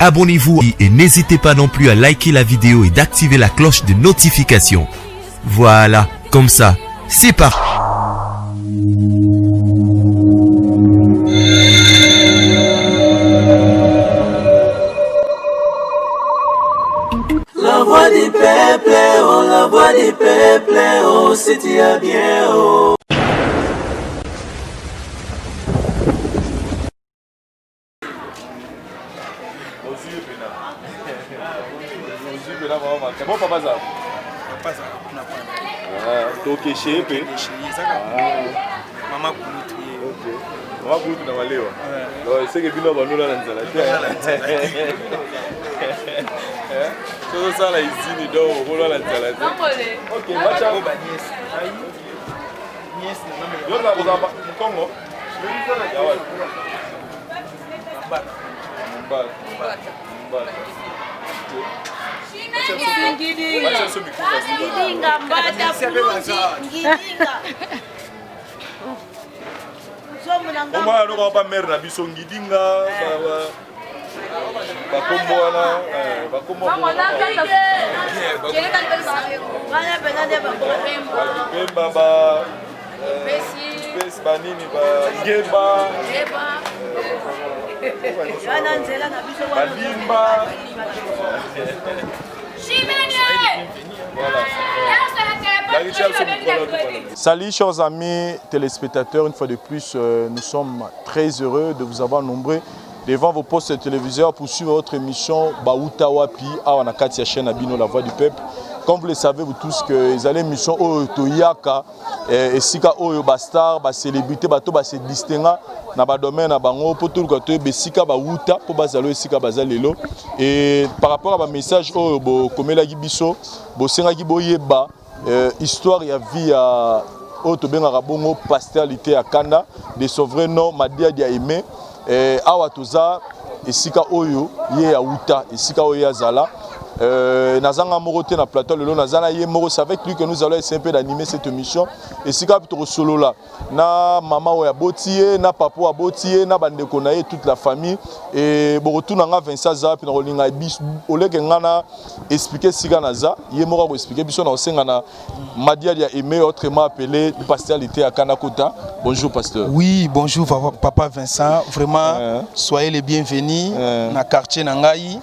abonnez-vous et n'hésitez pas non plus à liker la vidéo et d'activer la cloche de notification. Voilà, comme ça, c'est parti. La voix du peuple, oh, la voix du peuple, oh, c'est bien, oh. Bon, papa, ça. Ok, chez Maman c'est que Bino va nous la ça là ici ni do la ok macha yo la boza Congo Comment on va pas mère na biso ngidinga ba kombo wana ba kombo ba pesi banini ba ngeba balimba Salut chers amis téléspectateurs, une fois de plus nous sommes très heureux de vous avoir nombreux devant vos postes téléviseurs pour suivre votre émission Bauta Wapi à Katia chaîne Abino la voix du peuple. Comme vous le savez vous tous que les allées émissions Toyaka et Sika Oyo Bastar, ba célébrité bato ba se distinguer na ba domaine na bango pour tout le côté Sika Bauta pour bazalo Sika bazalelo et par rapport à ba message bo komela gibiso bo senga giboyeba histoire ya vie à Otobenga Bongo pastoralité à Kanda de son vrai nom Madia Dia Aimé awa toza Sika Oyo ye ya Uta Sika Oyo ya Zala Nazanga Moroté na plateau le long Nazana ye Moro c'est avec lui que nous allons essayer un peu d'animer cette émission et Sika plutôt solo là na maman oya botié na papa oya botié na bandeko na ye toute la famille et bon retour nga Vincent za puis na rolinga bis oleke ngana expliquer Sika naza ye Moro ko expliquer biso na osenga na Madia Dia Aimé autrement appelé pastoralité à Kanakota. Bonjour pasteur. Oui, bonjour papa Vincent, vraiment soyez les bienvenus na quartier Nangai.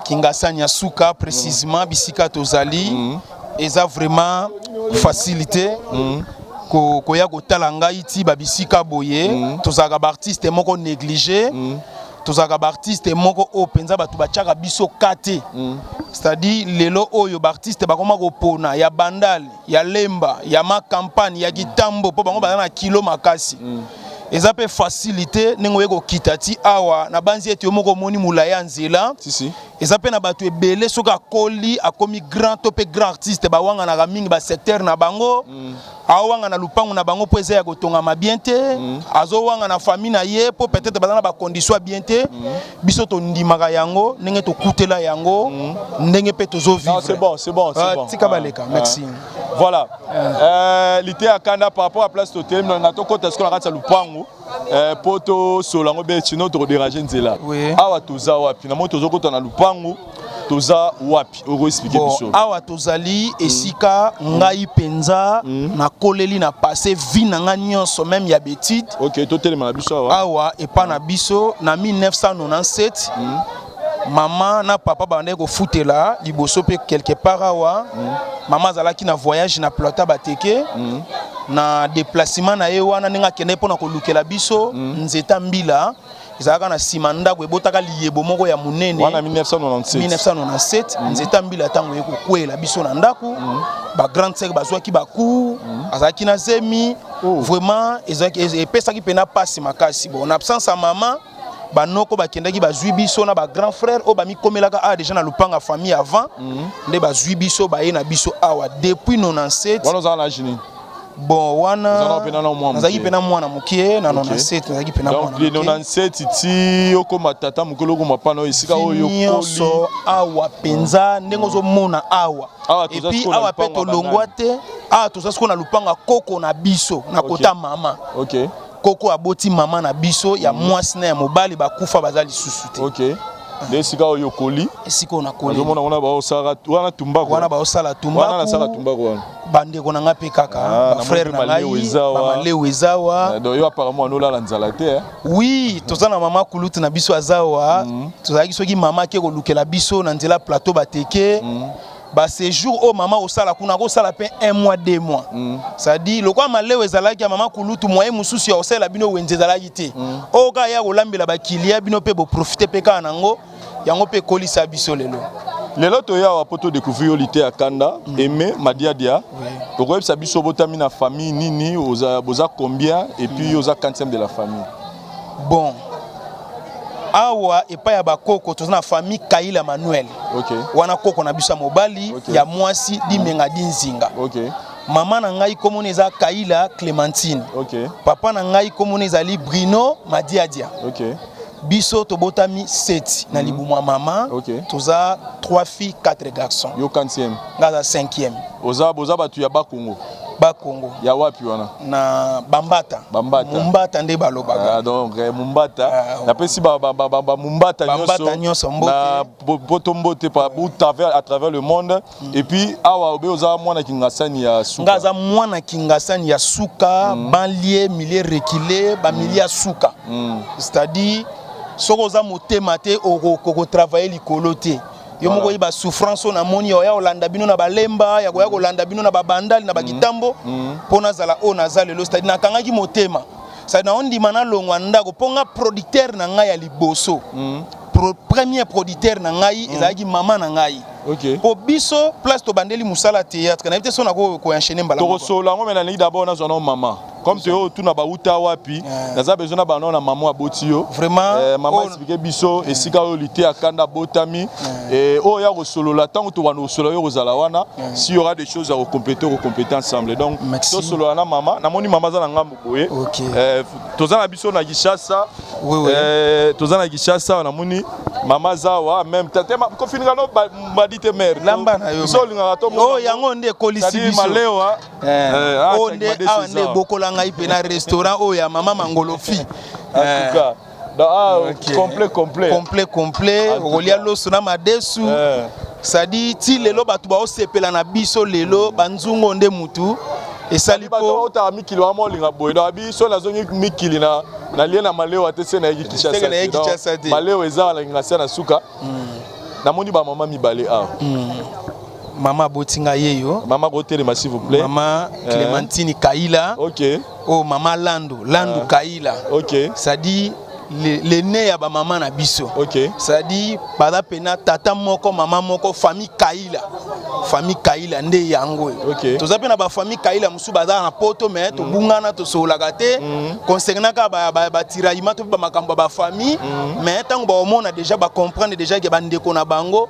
Kingasanya Souka précisément bisika tozali eza vraiment facilité koya kotala ngai ti babisika boye tozaka ba artiste moko négligé tozaka ba artiste moko openza batu bachaka biso kate c'est-à-dire lelo oyo ba artiste bakoma kopona ya bandal ya lemba ya ma campagne ya gitambo po bango bazana kilo makasi eza pe facilité nengo yeko kitati awa na banzi eti moko moni mulaya nzela si eza pe na batu ebele soka koli akomi grand topé grand artiste ba wanga na mingi ba secteur na bango awanga na lupango na bango po eza ya kotonga ma bien te azo wanga na famille na ye po peut-être bazana ba condition bien te biso to ndimaka yango ndenge to kutela yango ndenge pe tozo vivre. C'est bon tika baleka merci. Voilà l'ité à Kanda par rapport à place totem na to kota sko na kata lupango poto solango be chino to déranger nzela awa toza wapi na moto zokota na lupango toza wapi oko expliquer biso awa tozali esika ngai penza na koleli na passé vie na nga nyonso même ya betite OK to telema na biso awa epa na biso na 1997 maman na papa bande ko futela liboso pe quelque part awa maman zalaki na voyage na plata bateke na déplacement na ye wana ninga kende pona ko lukela biso nzeta mbila ezalaka na sima ndako ebotaka liyebo moko ya munene wana 1997 nzeta mbila tango ye kokwela biso na ndako ba grande sœur bazwaki baku azalaki na zemi vraiment ezalaki epesaki pena pasi makasi bon en absence ya maman banoko bakendaki bazwi biso na ba grand frère o bami komelaka a déjà na lupanga famille avant nde bazwi biso baye na biso awa depuis 97 wana za na jini bon wana nazaki pena mwana mukie na 97 nazaki pena mwana mukie donc 97 ti okoma tata mukolo ko mapana esika oyo nyonso awa penza ndengo zo mona awa et puis awa pe to longwa te toza siko na lupanga koko na biso na kota mama OK koko aboti mama na biso ya mwasi na ya mobali bakufa bazali lisusu te OK de sika oyo koli esika on a koli on ba osara wana tumbako wana ba osala tumbako wana sala tumbako wana bande ko nanga pe kaka ba frère na ngai ba malewe ezawa donc yo apparemment on la nzala te oui tozana mama kulutu na biso azawa tozalaki soki mama ke ko lukela biso na nzela plateau bateke ba séjour au mama osala kuna ko sala pe 1 mois 2 mois ça dit lokwa malewe ezalaki ya mama kulutu moyen mususu ya osala bino wenze ezalaki te o ka ya kolambela ba kilia bino pe bo profiter pe ka nango yango pe kolisa biso lelo lelo to ya poto découvrir lité à Kanda Aimé Madiadia pourquoi ça biso botami na famille nini oza combien et puis oza quantième de la famille bon awa epa ya bakoko tozana famille Kaila Manuel wana koko na biso mobali ya mwasi dimenga dinzinga mama na ngai komona eza Kaila Clémentine papa na ngai komona ezali Bruno Madiadia biso tobotami 7 na libumwa mama toza 3 filles 4 garçons yo 4e ngaza 5e oza batu ya Bakongo ya wapi wana na Bambata Mumbata nde balobaka donc Mumbata na pesi ba Mumbata nyonso na botombote pa à travers le monde et puis awa obe oza mwana kingasani ya suka ngaza mwana kingasani ya suka banlieue milieu reculé ba milieu ya suka c'est-à-dire soko za motema te oko travailler likolo te yo moko yiba souffrance na moni ya olanda bino na balemba ya kolanda bino na babandali na bakitambo pona zala o nazale lo c'est-à-dire nakangaki motema ça na ondima na longwa ndako ponga producteur na ngai ya liboso premier producteur na ngai ezalaki mama na ngai po biso place to bandeli musala théâtre na bité so na ko enchaîner mbala to solo ngo mena d'abord na zona mama comme tu es tout na ba uta wapi naza besoin na bana na maman abotio vraiment maman expliquer biso et sika yo lité akanda botami et o ya ko solo la tant to wana solo yo kozala wana si y aura des choses à compléter ensemble donc to solo na maman na moni maman za na ngambo boye toza na biso na Gishasa toza na Gishasa na moni maman zawa même tante ko finira no badite mère lamba na yo so linga to yango nde kolisi biso malewa onde ande bokola ngai pe na restaurant o ya mama Mangolofi en tout cas complet olia loso na madesu ça dit ti lelo batu ba osepela na biso lelo banzungo nde mutu esali po ota mikili wa molinga boy na biso na zongi mikili na lie na malewa te se na yiki Kinshasa malewa eza la ngasa na suka na moni ba mama mibale Mama Botinga yeyo. Maman Rotelema s'il vous plaît. Maman Clémentine Kaila. Oh maman Lando Kaila. Ça dit le né ya ba maman na biso. Ça dit bada pena tata moko maman moko famille Kaila. Famille Kaila nde yango. Toza pena ba famille Kaila musu baza na poto mais to bungana to solaka te. Concernant ka ba tiraillement to ba makambo ba famille mais tant ba omona déjà ba comprendre déjà que ba ndeko na bango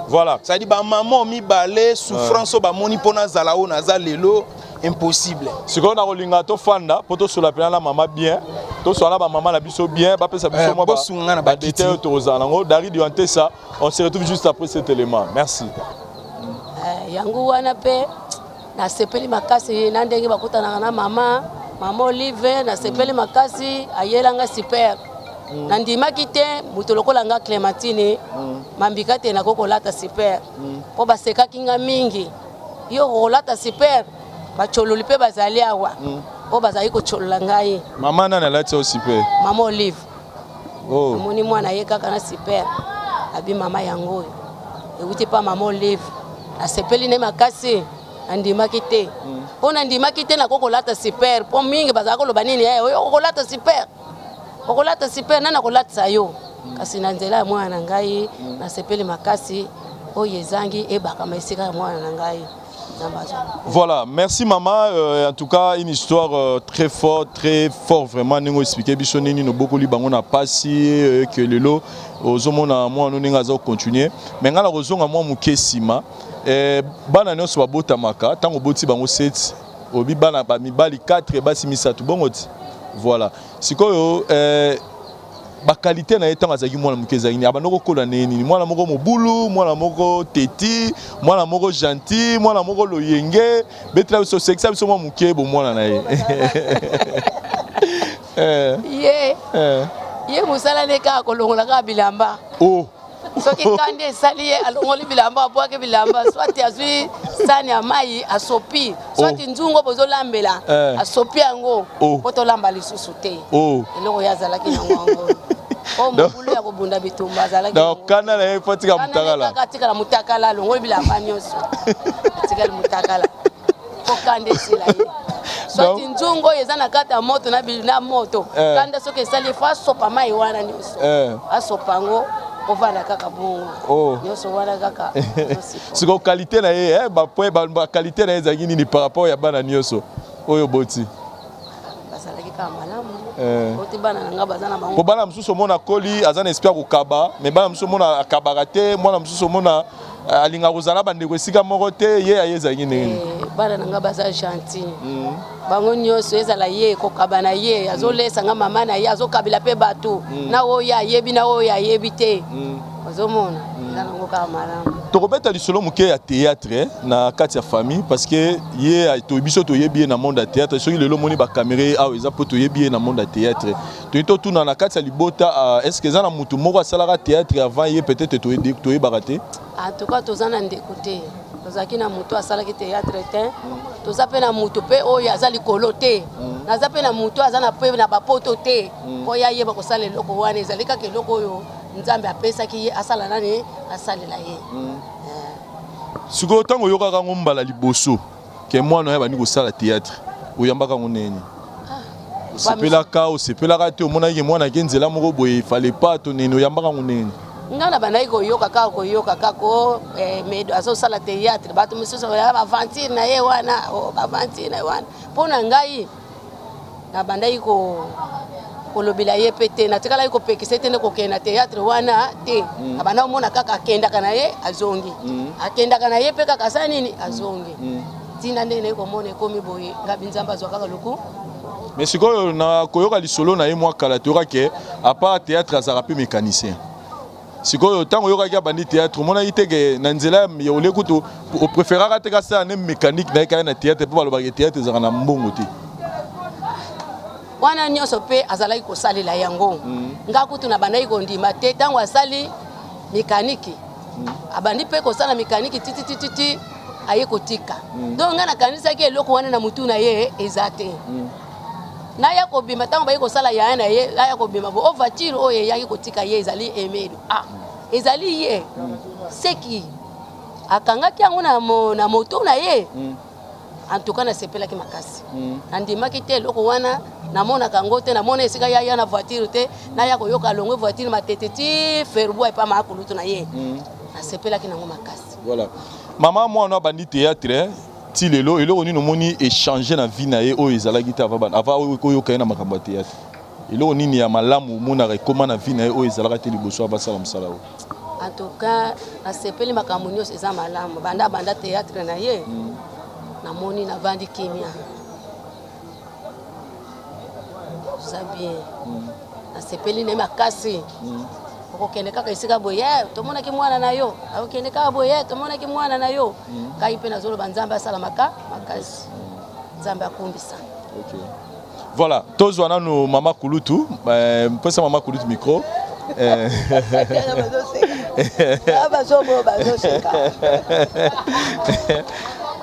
voilà. Ça dit ba maman mi balé souffrance ba moni pona zalao na zalelo impossible. Ce qu'on a rolinga to fanda poto sur la pena la maman bien. To sur la maman la biso bien ba pesa biso mo ba détail to zalango dari diante ça. On se retrouve juste après cet élément. Merci. Yangu wana pe na sepeli makasi na ndenge bakutana na mama Olive na sepeli makasi ayelanga super na ndimaki te mutu lokola nga Clémentine mambika te na kokolata super po basekaki nga mingi yo kokolata super bachololi pe bazali awa po bazali kocholola ngai mama nana lati super mama Olive moni mwana ye kaka na super abi mama yango ewuti pa mama Olive asepeli ne makasi andimaki te pona ndimaki te na kokolata super po mingi bazaka koloba nini oyo kokolata super nana kolata yo kasi na nzela ya mwana ngai nasepeli makasi oyo ezangi ebaka maisika ya mwana na ngai. Voilà, merci maman. En tout cas, une histoire très fort vraiment. Nous expliquer bisonini no beaucoup li bango na pasi que le lot aux hommes na moi nous n'engazo continuer. Mais ngala rozonga moi mukesima bana nyonso babota maka tango boti bango 7 obi bana ba mibali 4 basi misatu bongoti. Voilà. Sikoyo ba qualité na etanga zaki mwana mukezaki ni abanoko kola neni mwana moko mobulu mwana moko teti mwana moko gentil mwana moko loyenge betra so sexa biso mwa muke bo mwana na ye ye musala ne ka kolongola ka bilamba soki kande esali ye alongoli bilamba abwaki bilamba soit azwi sani ya mai asopi soit nzungu bozolambela asopi yango po tolamba lisusu te eloko oyo azalaki nango yango o mobulu ya kobunda bitumba azalaki donc kana na ye po tika mutakala tika na mutakala alongoli bilamba nyonso tika mutakala po kande esila ye soit nzungu oyo eza na kati ya moto na moto kande soki esali fo asopa mai wana nyonso asopa yango ovanda kaka bongo nyonso wana kaka siko qualité na ye ba qualité na ye ezalaki nini par rapport ya bana nyonso oyo boti bazalaki kaka malamu oti bana na nga baza na bango po bana mosusu omona koli aza na esprit ya kokaba mais bana mosusu omona akabaka te mwana mosusu omona alinga kozala bandeko esika moko te ye aye ezalaki ndenge bana na nga baza gentil bango nyonso ezala ye kokaba na ye azolesa nga mama na ye azokabela mpe bato na oyo ayebi na oyo ayebi te ozomona eza nango kaka malamu tokobeta lisolo moke ya théâtre na kati ya famille parce que ye biso toyebi ye na monde ya théâtre soki lelo omoni bacaméra awa eza mpo toyebi ye na monde ya théâtre toyi totuna na kati ya libota est ce que eza na motu moko asalaka théâtre avant ye peut-être toyebaka te en tout cas toza na ndeko te tozalaki na motu asalaki théâtre te toza mpe na motu mpe oyo aza likolo te naza mpe na motu aza na mpe na bapoto te mpo ye ayeba kosala eloko wana ezali kaka eloko oyo nzambe apesaki ye asala nani asalela ye sikoyo ntango oyokaka ngo mbala liboso ke mwana oyo abandi kosala théâtre oyambaka ngo nini osepelaka te omonaki mwana ake nzela moko boye fale pa to nini oyambaka ngo nini nga na bandaki koyoka kako medo azosala théâtre bato mosusu bavantire na ye wana bavantire na ye wana mpo na ngai na bandaki kolobela ye mpe te natikalaki kopekisa te nde kokende na théâtre wana te abanda omona kaka akendaka na ye azongi akendaka na ye mpe kaka asala nini azongi ntina nde naye komona ekomi boye ngabi nzambe azwa kaka luku mais sikoyo na koyoka lisolo na ye mwa kala toyokake apart théâtre azalaka mpe mécanicien sikoyo ntango oyokaki abandi théâtre omonaki teke na nzela ya ole kutu opréféraka te kasala ne mécanique na ye kaya na théâtre mpo balobaka théâtre ezalaka na mbongo te wana nyonso mpe azalaki kosalela yango nga kutu na bandaki kondima te ntango asali mécanique abandi mpe kosala mécanique titititi aye kotika donc nga nakanisaki eloko wana na mutu na ye eza te naya kobima ntango baye kosala yaya na ye naya kobima bo voiture oyo eyaki kotika ye ezali emedo ezali ye seki akangaki yango na moto na ye en tout cas nasepelaki makasi nandimaki te eloko wana namonaka yango te namona esika yaya na voiture te naya koyoka alongwe voiture matete ti ferbois epa makulutu na ye nasepelaki nango makasi voilà mama mwana abandi théâtre ti lelo eloko nini omoni échanger na vie na ye oyo ezalaki te avant oyoka ye na makambo ya théâtre eloko nini ya malamu omonaka ekóma na vie na ye oyo ezalaka te liboso abasala mosala oyo en tout cas nasepeli makambo nyonso eza malamu banda théâtre na ye namoni navandi kimia oza bien nasepeli na ye makasi okokende kaka esika boye tomonaki mwana na yo akokende kaka boye tomonaki mwana na yo ngai mpe nazoloba nzambe asala makasi nzambe akumbisa voilà tozwa nano mama kulutu mpesa mama kulutu micro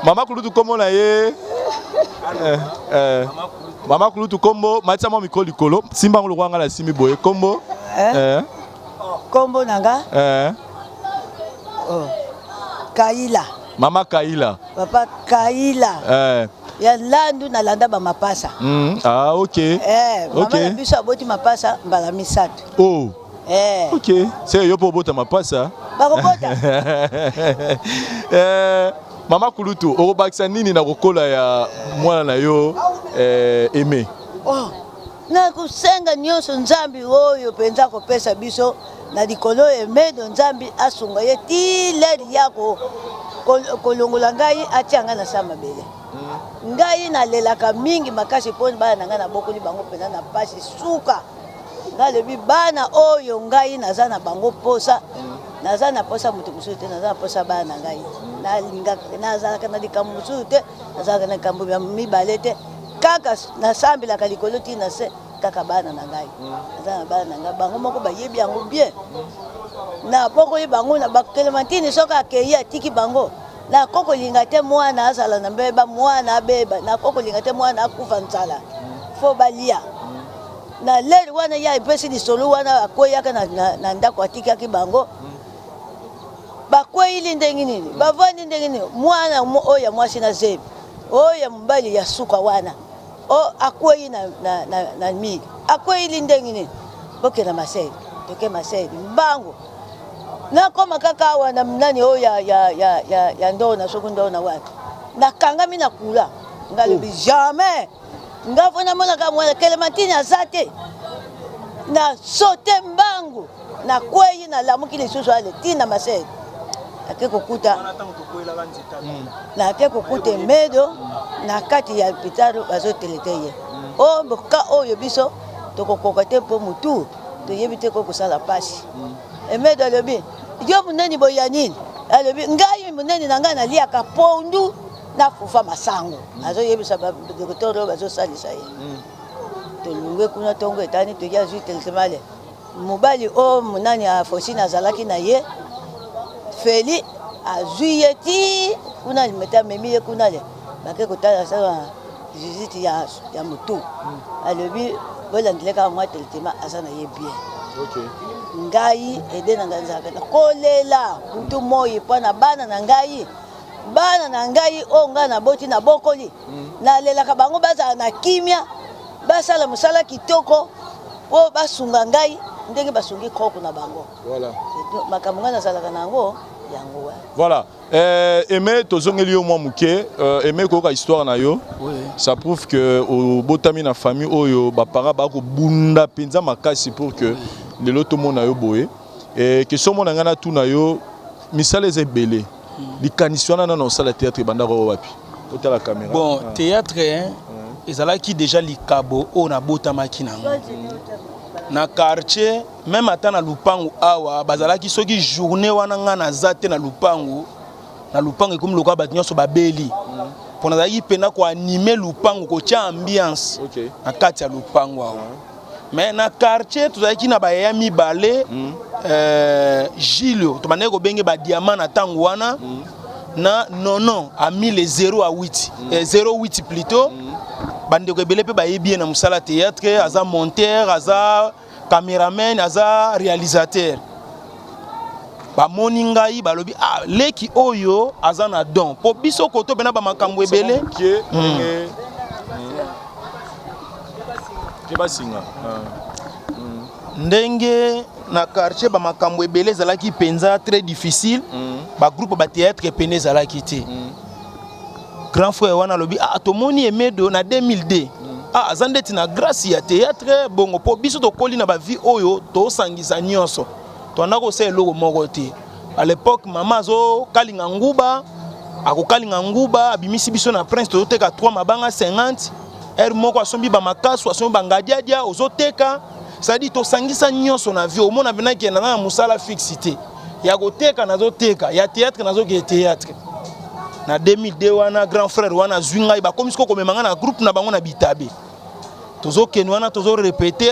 mama kulutu kombo na ye mama kulutu kombo matia mwa micro likolo simba ngo lokwanga na simi boye kombo kombo nanga Kaila mama Kaila papa Kaila ya landu na landa ba mapasa ok mama na biso aboti mapasa mbala misato ok c'est yo po bota mapasa bakobota mama kulutu okobakisa nini na kokola ya mwana na yo Aimé na kusenga nyonso nzambi oyo penza kopesa biso na likolo emedo nzambi asunga ye ti leri yako kolongola ngai atianga na sama bele ngai nalelaka mingi makasi mpo bana na ngai nabokoli bango mpenza na pasi suka ngalebi bana oyo ngai naza na bango posa naza na posa moto mosusu te naza na posa bana na ngai nazalaka na likambo mosusu te nazalaka na likambo ya mibale te kaka nasambelaka likolo ti na se kaka bana na ngai naza na bana na ngai bango moko bayebi yango bien na bokoyi bango na ba Clémentine soka akei atiki bango na kokolinga te mwana azala na mbeba mwana abeba na kokolinga te mwana akufa nzala fo balia na leri wana ya ipesi lisolo wana akweyaka na ndako atikaki bango bakweyili ndenge nini bavandi ndenge nini mwana oyo mwasi na zebi oyo mobali ya suka wana akweyi na mili akweyili ndenge nini bokena maseli toke maseli mbango nakoma kaka awa na nani oyo ya ndona soki ndona wana nakangami na kula ngalobi jamais ngafona monaka mwana Clémentine aza te na sote mbangu na kweyi na lamuki lisusu ale tina maseli ake kokuta na ake kokuta emedo na kati ya pitaro bazotelete ye o boka oyo biso tokokoka te mpo mutu toyebi te kokosala pasi emedo alobi yo muneni boya nini alobi ngai muneni na ngai naliaka pondu na fufa masango azoyebisa badokotoro oyo bazosalisa ye tolunge kuna ntongo etani toki azwi teletemale mobali o munani afosine azalaki na ye feli azwi ye ti kuna limete amemi ye kuna le bake kotala sala visite ya motu alobi bolandile kaka mwa teletema aza na ye bien ngai ede na ngai nzalaka kolela mutu moi mpona bana na ngai o ngai naboti na bokoli nalelaka bango bazala na kimia basala mosala kitoko po basunga ngai ndenge basungi koko na bango makambo ngai nazalaka na yango yango voilà Aimé tozongeli yo mwa muke Aimé koyoka histoire na yo ça prouve que obotami na famille oyo bapara bakobunda mpenza makasi pour que lelo tomona yo boye question mona ngai na tuna yo misala eza ebele likanisi wana nano osala théâtre bandako oyo wapi otala caméra bon théâtre ezalaki déjà likabo oyo nabotamaki nango na quartier même ata na lupangu awa bazalaki soki journée wana nga naza te na lupangu ekomi lokola bato nyonso babeli mpo nazalaki mpena koanime lupangu kotia ambiance na kati ya lupangu awa mais na quartier tozalaki na bayaya mibale Gilio tobandaki kobenge badiamant na ntango wana na nono ami le 0 à 8 08 plutôt bandeko ebele mpe bayebi ye na mosala théâtre aza monteur aza caméraman aza réalisateur bamoni ngai balobi leki oyo aza na don po biso koto pena bamakambo ebele ndenge na quartier bamakambo ebele ezalaki mpenza très difficile bagroupe bathéâtre pene ezalaki te grand frère wana alobi tomoni emedo na 2002 aza ndeti na grâce ya théâtre bongo po biso tokoli na bavi oyo tosangisa nyonso toanda kosala eloko moko te à l'époque mama azokalinga nguba akokalinga nguba abimisi biso na prince tozoteka 3 mabanga 50 ere moko asombi bamakasu asombi bangadiadia ozoteka c'est-à-dire tosangisa nyonso na vie omona venaki na na musala fixe te ya koteka nazoteka ya théâtre nazoke théâtre na 2002 wana grand frère wana zwinga bakomi siko komemanga na groupe na bango na bitabe tozokeni wana tozorepete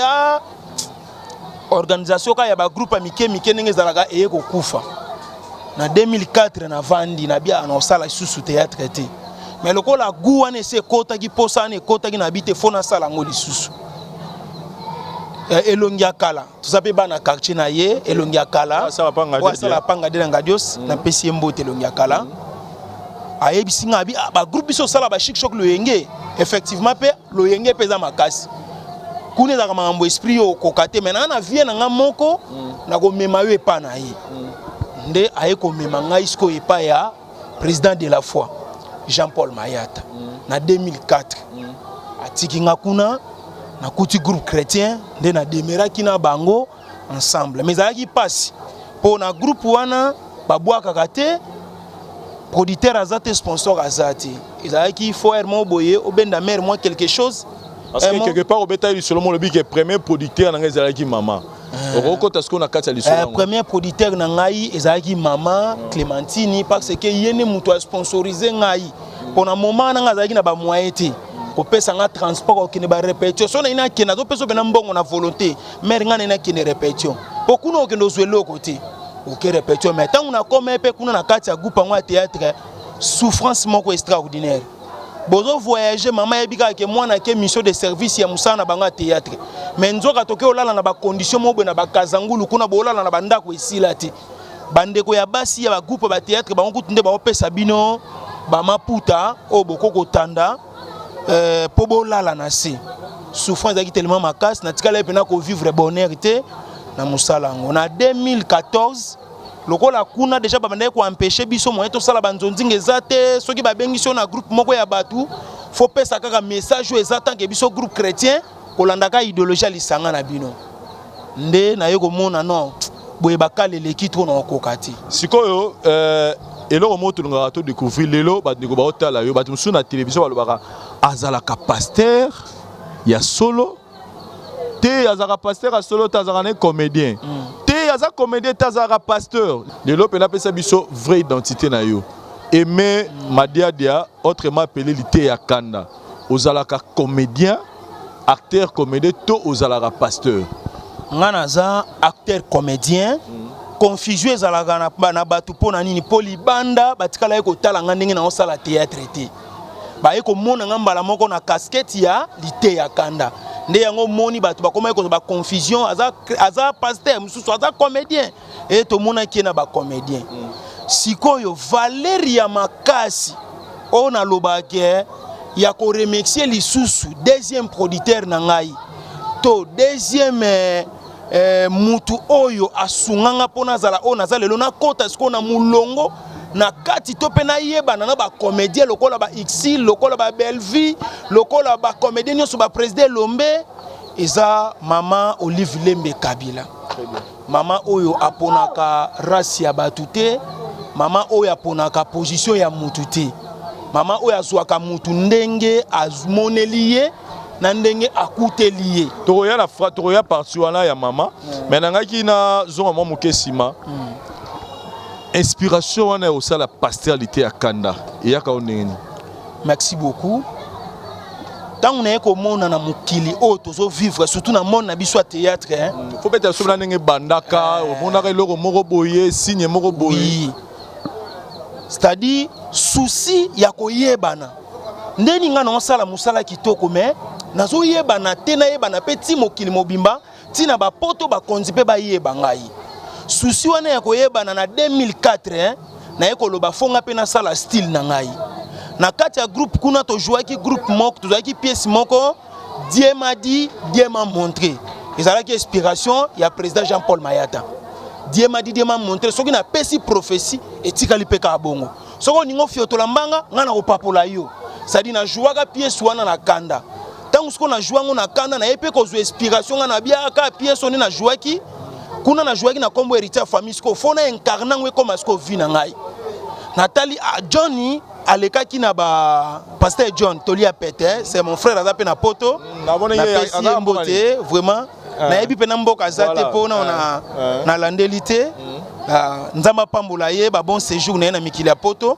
organisation ka ya ba groupe mike ndenge ezalaka eye kokufa na 2004 na vandi na bia na osala susu théâtre te mais lokola gu wana ese ekotaki posa wana ekotaki na bite fo nasala ngo lisusu elongi ya kala toza mpe bana quartier na ye elongi ya kala asala panga de na ngadios na pesi ye mbote elongi ya kala ayebisi nga abi bagroupe biso osala bashik shok loyenge effectivement mpe loyenge mpe eza makasi kuna ezalaka makambo esprit yo okoka te maintenant na vie na nga moko nakomema yo epa na ye nde aye komema ngai sikoyo epa ya président de la foi Jean-Paul Mayata na 2004 atiki nga kuna nakuti groupe chrétien nde na demeraki na bango ensemble mais ezalaki pasi mpo na groupe wana babwakaka te producteur aza te sponsor aza te ezalaki fo ere mo boye obenda mare moi quelque chose parce que quelque part obeta lisolo mo lobi ke premier producteur na ngai ezalaki mama okokota siko na kati ya lisolo premier producteur na ngai ezalaki mama Clémentine parce que yene muto a sponsorisé ngai pona moment na ngai azalaki na ba moyen te kopesa nga transport okene ba répétition so na ina kena zo peso bena mbongo na volonté mère nga na kene répétition pokuna okendo zwelo côté OK répétition mais tant on a comme pe kuna na kati ya groupe en théâtre souffrance moko extraordinaire bozo voyager maman yebika ke mwana ke mission de service ya musana banga théâtre mais nzoka toke olala na ba condition mobe na ba kazangulu kuna bolala na banda ko esila ti bandeko ya basi ya ba groupe ba théâtre ba nkutunde ba opesa bino ba maputa o bokoko tanda po bolala na se souffrance qui tellement makasi na tikala pena ko vivre bonheur te na musala ngo na 2014 lokola kuna déjà babandaki ko empêcher biso moyen to sala banzonzinga ezate soki babengi so na groupe moko ya batu faut pesa kaka message ezata ke biso groupe chrétien kolandaka idéologie lisanga na bino nde na yeko mona non boye bakale leki to na okokati sikoyo eloko moto ngaka to découvrir lelo bandeko ba otala yo batu musu na télévision balobaka azalaka pasteur ya solo te azalaka pasteur ya solo tazalaka ne comédien aza comédien tazara pasteur de l'opéra pesa biso vraie identité na yo Aimé Madiadia autrement appelé Lité ya Kanda ozalaka comédien acteur comédien to ozalaka pasteur ngana za acteur comédien confusion ezalaka na batu pona nini polibanda batikala yeko tala ngandenge na osala théâtre te ba yeko mona ngambala moko na casquette ya Lité ya Kanda nde yango moni batu bakoma ko ba confusion aza pasteur mususu aza comédien et to mona ki na ba comédien sikoyo Valeria Makasi ona lobake ya ko remercier lisusu deuxième producteur na ngai to deuxième mutu oyo asunganga pona zala ona zalelo na kota siko na mulongo na kati to pena yeba na ba comédien lokola ba Xil lokola ba Belvi lokola ba comédien nyoso ba président Lombe eza mama Olive Lembe Kabila mama oyo aponaka race ya batute mama oyo aponaka position ya mutute mama oyo azwaka mutu ndenge azmoneliye na ndenge akuteliye tokoya na fra tokoya parti wana ya mama mais nangaki na zonga mo mokesima inspiration wana au sala pasteur Lité ya Kanda eyaka oneni. Merci beaucoup. Tant on est comme on a mukili o tozo vivre surtout dans monde na biso théâtre hein. Faut peut-être so na ndenge bandaka on a loko moko boye signe moko boye. C'est-à-dire souci ya koyebana. Ndeni nga na osala musala kitoko mais nazo yebana te na yebana petit mokili mobimba tina ba poto ba konzi pe ba yeba ngai. Souci wana ya koyebana na 2004 hein na ekoloba fonga pe na sala style na ngai na kati ya groupe kuna to jouaki groupe moko to jouaki pièce moko Dieu m'a dit Dieu m'a montré ezalaki inspiration ya président Jean-Paul Mayata Dieu m'a dit Dieu m'a montré soki na pesi prophétie etikali peka bongo soko ningo fiotola mbanga ngana kopapola yo sadi na jouaka pièce wana na kanda tangu siko na jouango na kanda na epe ko inspiration ngana biaka pièce oni na jouaki kuna na jouaki na kombo héritier famille siko fona incarner ngwe comme siko vina ngai Nathalie Johnny aleka ki na ba pasteur John Tolia Pete c'est mon frère azape na poto na mbote vraiment na yebi pe na mboka azate pona na landelité nzamba pambola ye ba bon séjour na mikili ya poto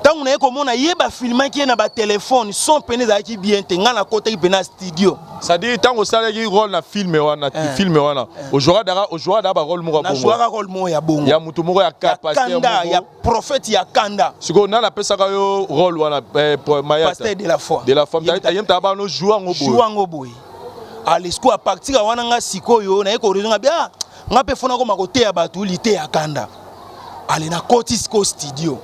tangu na yekomona yeba filma ki na ba téléphone son pene za ki bien te ngana kota ki pena studio ça dit tango sala ki rôle na film wana film wana aujourd'hui da ba rôle moko na jouera rôle mo ya bongo ya mutu moko ya capacité Kanda ya prophète ya Kanda siko na la pesa ka yo rôle wana Mayata pasteur de la foi yem ta ba no jouango boy alisiko a partir wana nga sikoyo na yeko raison bien nga pe fona ko makote ya batu Lité ya Kanda ali na Kotisco studio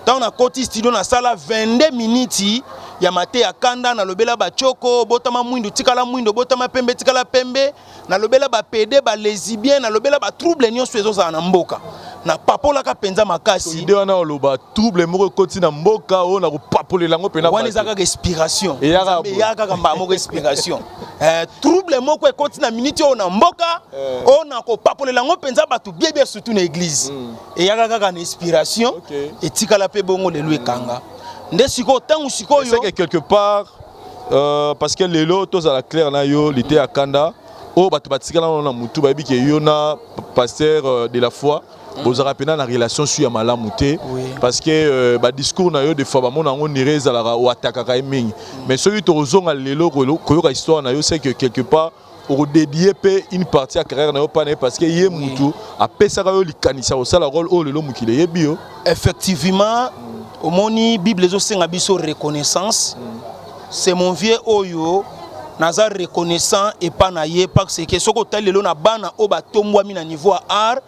dans na Koti studio na sala 22 minutes ya mate ya Kanda na lobela ba choko botama mwindo tikala mwindo botama pembe tikala pembe na lobela ba PD ba lesbien na lobela ba trouble nyonso ezo za na mboka na papola ka penza makasi idée wana loba trouble moko koti na mboka o na ko papolela ngo pena wana zaka inspiration ya kaka mba moko inspiration trouble moko koti na minute o na mboka o na ko papolela ngo penza batu bien surtout na église et ya kaka na inspiration et tikala pe bongo le lui kanga ndesiko tangu siko yo c'est que quelque part parce que lelo tous à la claire na yo Lité ya Kanda o batu batikala na mutu ba biki yo na pasteur de la foi vous avez la relation sur malamu te parce que ba discours na yo des fois ba mona ngo nireza la o attaquer mingi mais celui to zonga lelo ko histoire na yo c'est que quelque part au dédier une partie à carrière na yo pas parce que yé mutu a pesa ka yo likanisa au sala rôle au lelo mukile ye bio. Effectivement, au moni Bible zo senga biso reconnaissance. C'est mon vieux oyo naza reconnaissant et pas naie parce que soko talelo na bana o ba tombwa mi na niveau art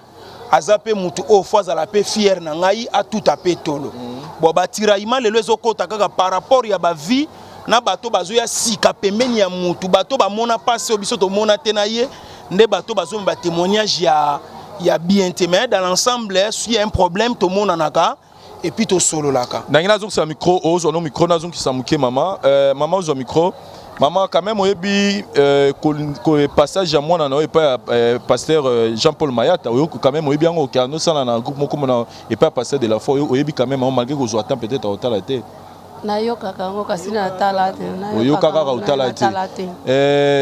azape mutu o fois à la paix fier na ngai a tout à paix tolo. Bon ba tiraillement lelo ezokota kaka par rapport ya ba vie na bato bazo ya sika pembeni ya mutu bato ba mona passe biso to mona tenaye nde bato bazo ba témoignage ya bien mais dans l'ensemble s'il y a un problème to mona naka et puis to solo laka. Nangina zo sa micro ozo no micro nazo ki samuke mama mama ozo micro maman quand même oyebi ko passage à moi na no et pas pasteur Jean-Paul Mayata oyo quand même oyebi ngo ka no sala na groupe moko na et pas pasteur de la foi oyebi quand même malgré que zo attend peut-être au talate na yo kaka ngo kasi na talate na yo kaka au talate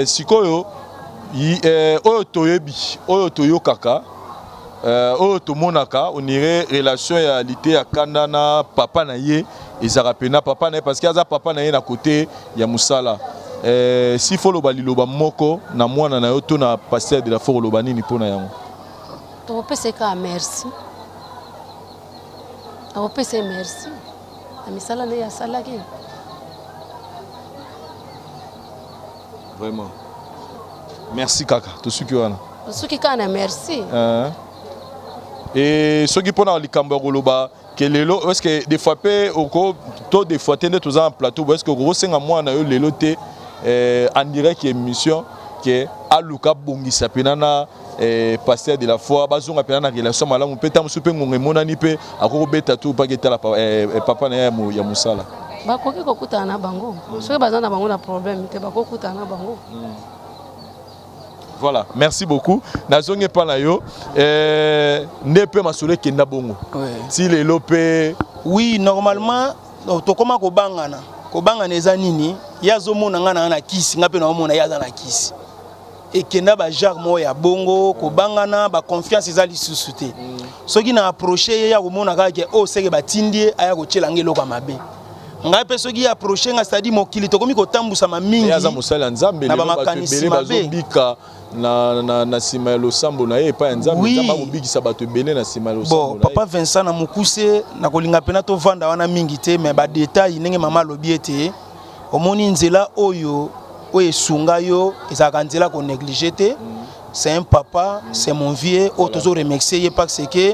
sikoyo oyo toyebi oyo toyo kaka oyo tomonaka on irait relation ya lité ya kanda na papa na ye ezaka pena papa na parce que aza papa na ye na côté ya musala si faut loba liloba moko na mwana na yo to na pasteur de la foi loba nini pona yango to pese ka merci to pese merci na misala na ya sala ki vraiment merci kaka to suki wana to suki kana merci et ceux qui pona likambo koloba que lelo est-ce que des fois pe oko to des fois tende tous en plateau est-ce que gros senga mwana yo lelo te en direct émission que aluka bongisa penana pasteur de la foi bazonga penana relation malamu peta musupe ngonge monani pe akoko beta tu paketa la papa na ya musala bakoki kokutana na bango soki bazana bango na problème te bakokutana na bango. Voilà, merci beaucoup. Nazonge pa na yo nepe masole kenda bongo. Si les lopé oui, normalement to koma ko bangana eza nini yazo mona ngana na kisi ngape na mona yaza na kisi. Et kenda ba genre mo ya bongo ko bangana ba confiance eza lisusu te. Soki na approcher ya ko mona ka ke o seke batindie aya ko tshela ngelo kwa mabe. Ngai pe soki approcher nga stadi mokili to komi ko tambusa ma mingi. Yaza musala nzambe na ba makanisi bazobika na sima ya losambo na ye pa nzambe nzamba bobikisa bato ebele na sima ya losambo. Bon, papa Vincent na mukuse na kolinga pena to vanda wana mingi te mais ba détail ndenge mama lobi ete omoni nzela oyo esunga yo ezaka nzela ko négliger te. C'est un papa, c'est mon vieux otozo remercier parce que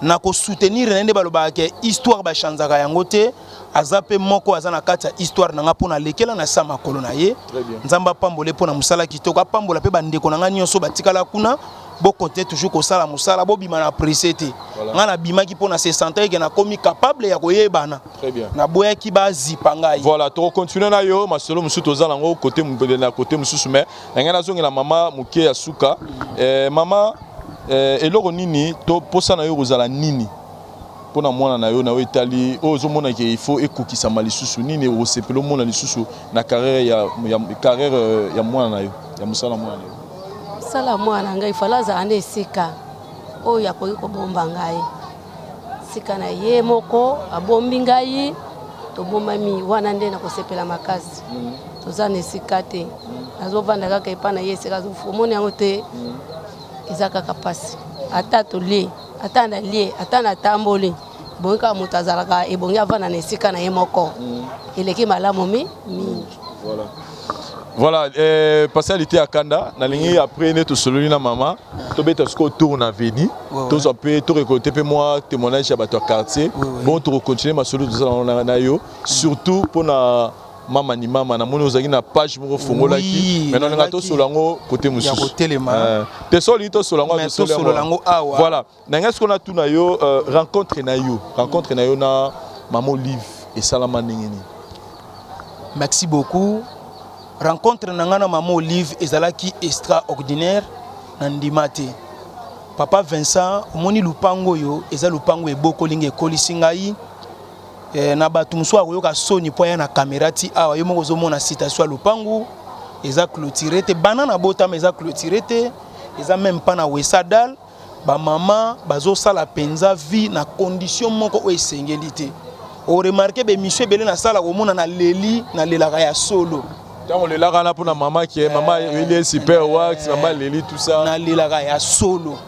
na ko soutenir nende baloba ke histoire ba chanzaka yango te azape moko azana kati ya histoire nanga pona lekela na sama kolona ye nzamba pambole pona musala kitoko pambola pe bandeko nanga nyonso batikala kuna bo compter toujours ko sala musala bo bima na apprécier te ngana bima ki pona se sentir que na komi capable ya koyebana na boya ki ba zipanga yi voilà to continuer na yo masolo musu tozala ngo côté mbele na côté mususu mais ngana zongela mama muke ya suka mama eloko nini to posa na yo kozala nini pona mwana na yo na yo etali ozo mona ke il faut ekokisa malisusu nini osepelo mona lisusu na carrière ya mwana na yo ya musala mwana na yo sala mwana ngai falaza ane sika oyo akoki kobomba ngai sika na ye moko abombi ngai tobombami wana nde na kosepela makasi toza na esika te nazovanda kaka epa na ye esika omoni yango te eza kaka pasi ata tolie ata na lie ata na tamboli bongi kaka moto azalaka ebongi avanda na esika na ye moko eleki malamu mingi. Voilà, passer à l'été à Kanda, na ligne après ne to sololi na mama, to beta sko tour na veni, to so pe to récolter pe moi témoignage à bato quartier. Bon to continuer ma solo na yo, surtout pour na mama ni mama na moni ozaki na page moko fongola ki maintenant nga to solango côté mususu. Ya kotelema. Te soli to solango to solango awa. Voilà, na nga ce qu'on a tout na yo rencontre na yo na maman Olive et Salama Ningeni. Merci beaucoup. Rencontre nangana maman Olive ezalaki extraordinaire na ndimate. Papa Vincent omoni lupango yo eza lupango eboko linge kolisi ngai na batu muso akoyoka soni po ya na caméra ti awa yo moko zomona citation lupango eza clôturé te banana botama eza clôturé te eza même pas na wesadal ba mama bazo sala penza vie na condition moko o esengeli te o remarquer be monsieur belé na sala komona na leli na lelaka ya solo Tant le là là pour la maman qui est maman il est super wax maman Leli tout ça. Na lelaka ya solo.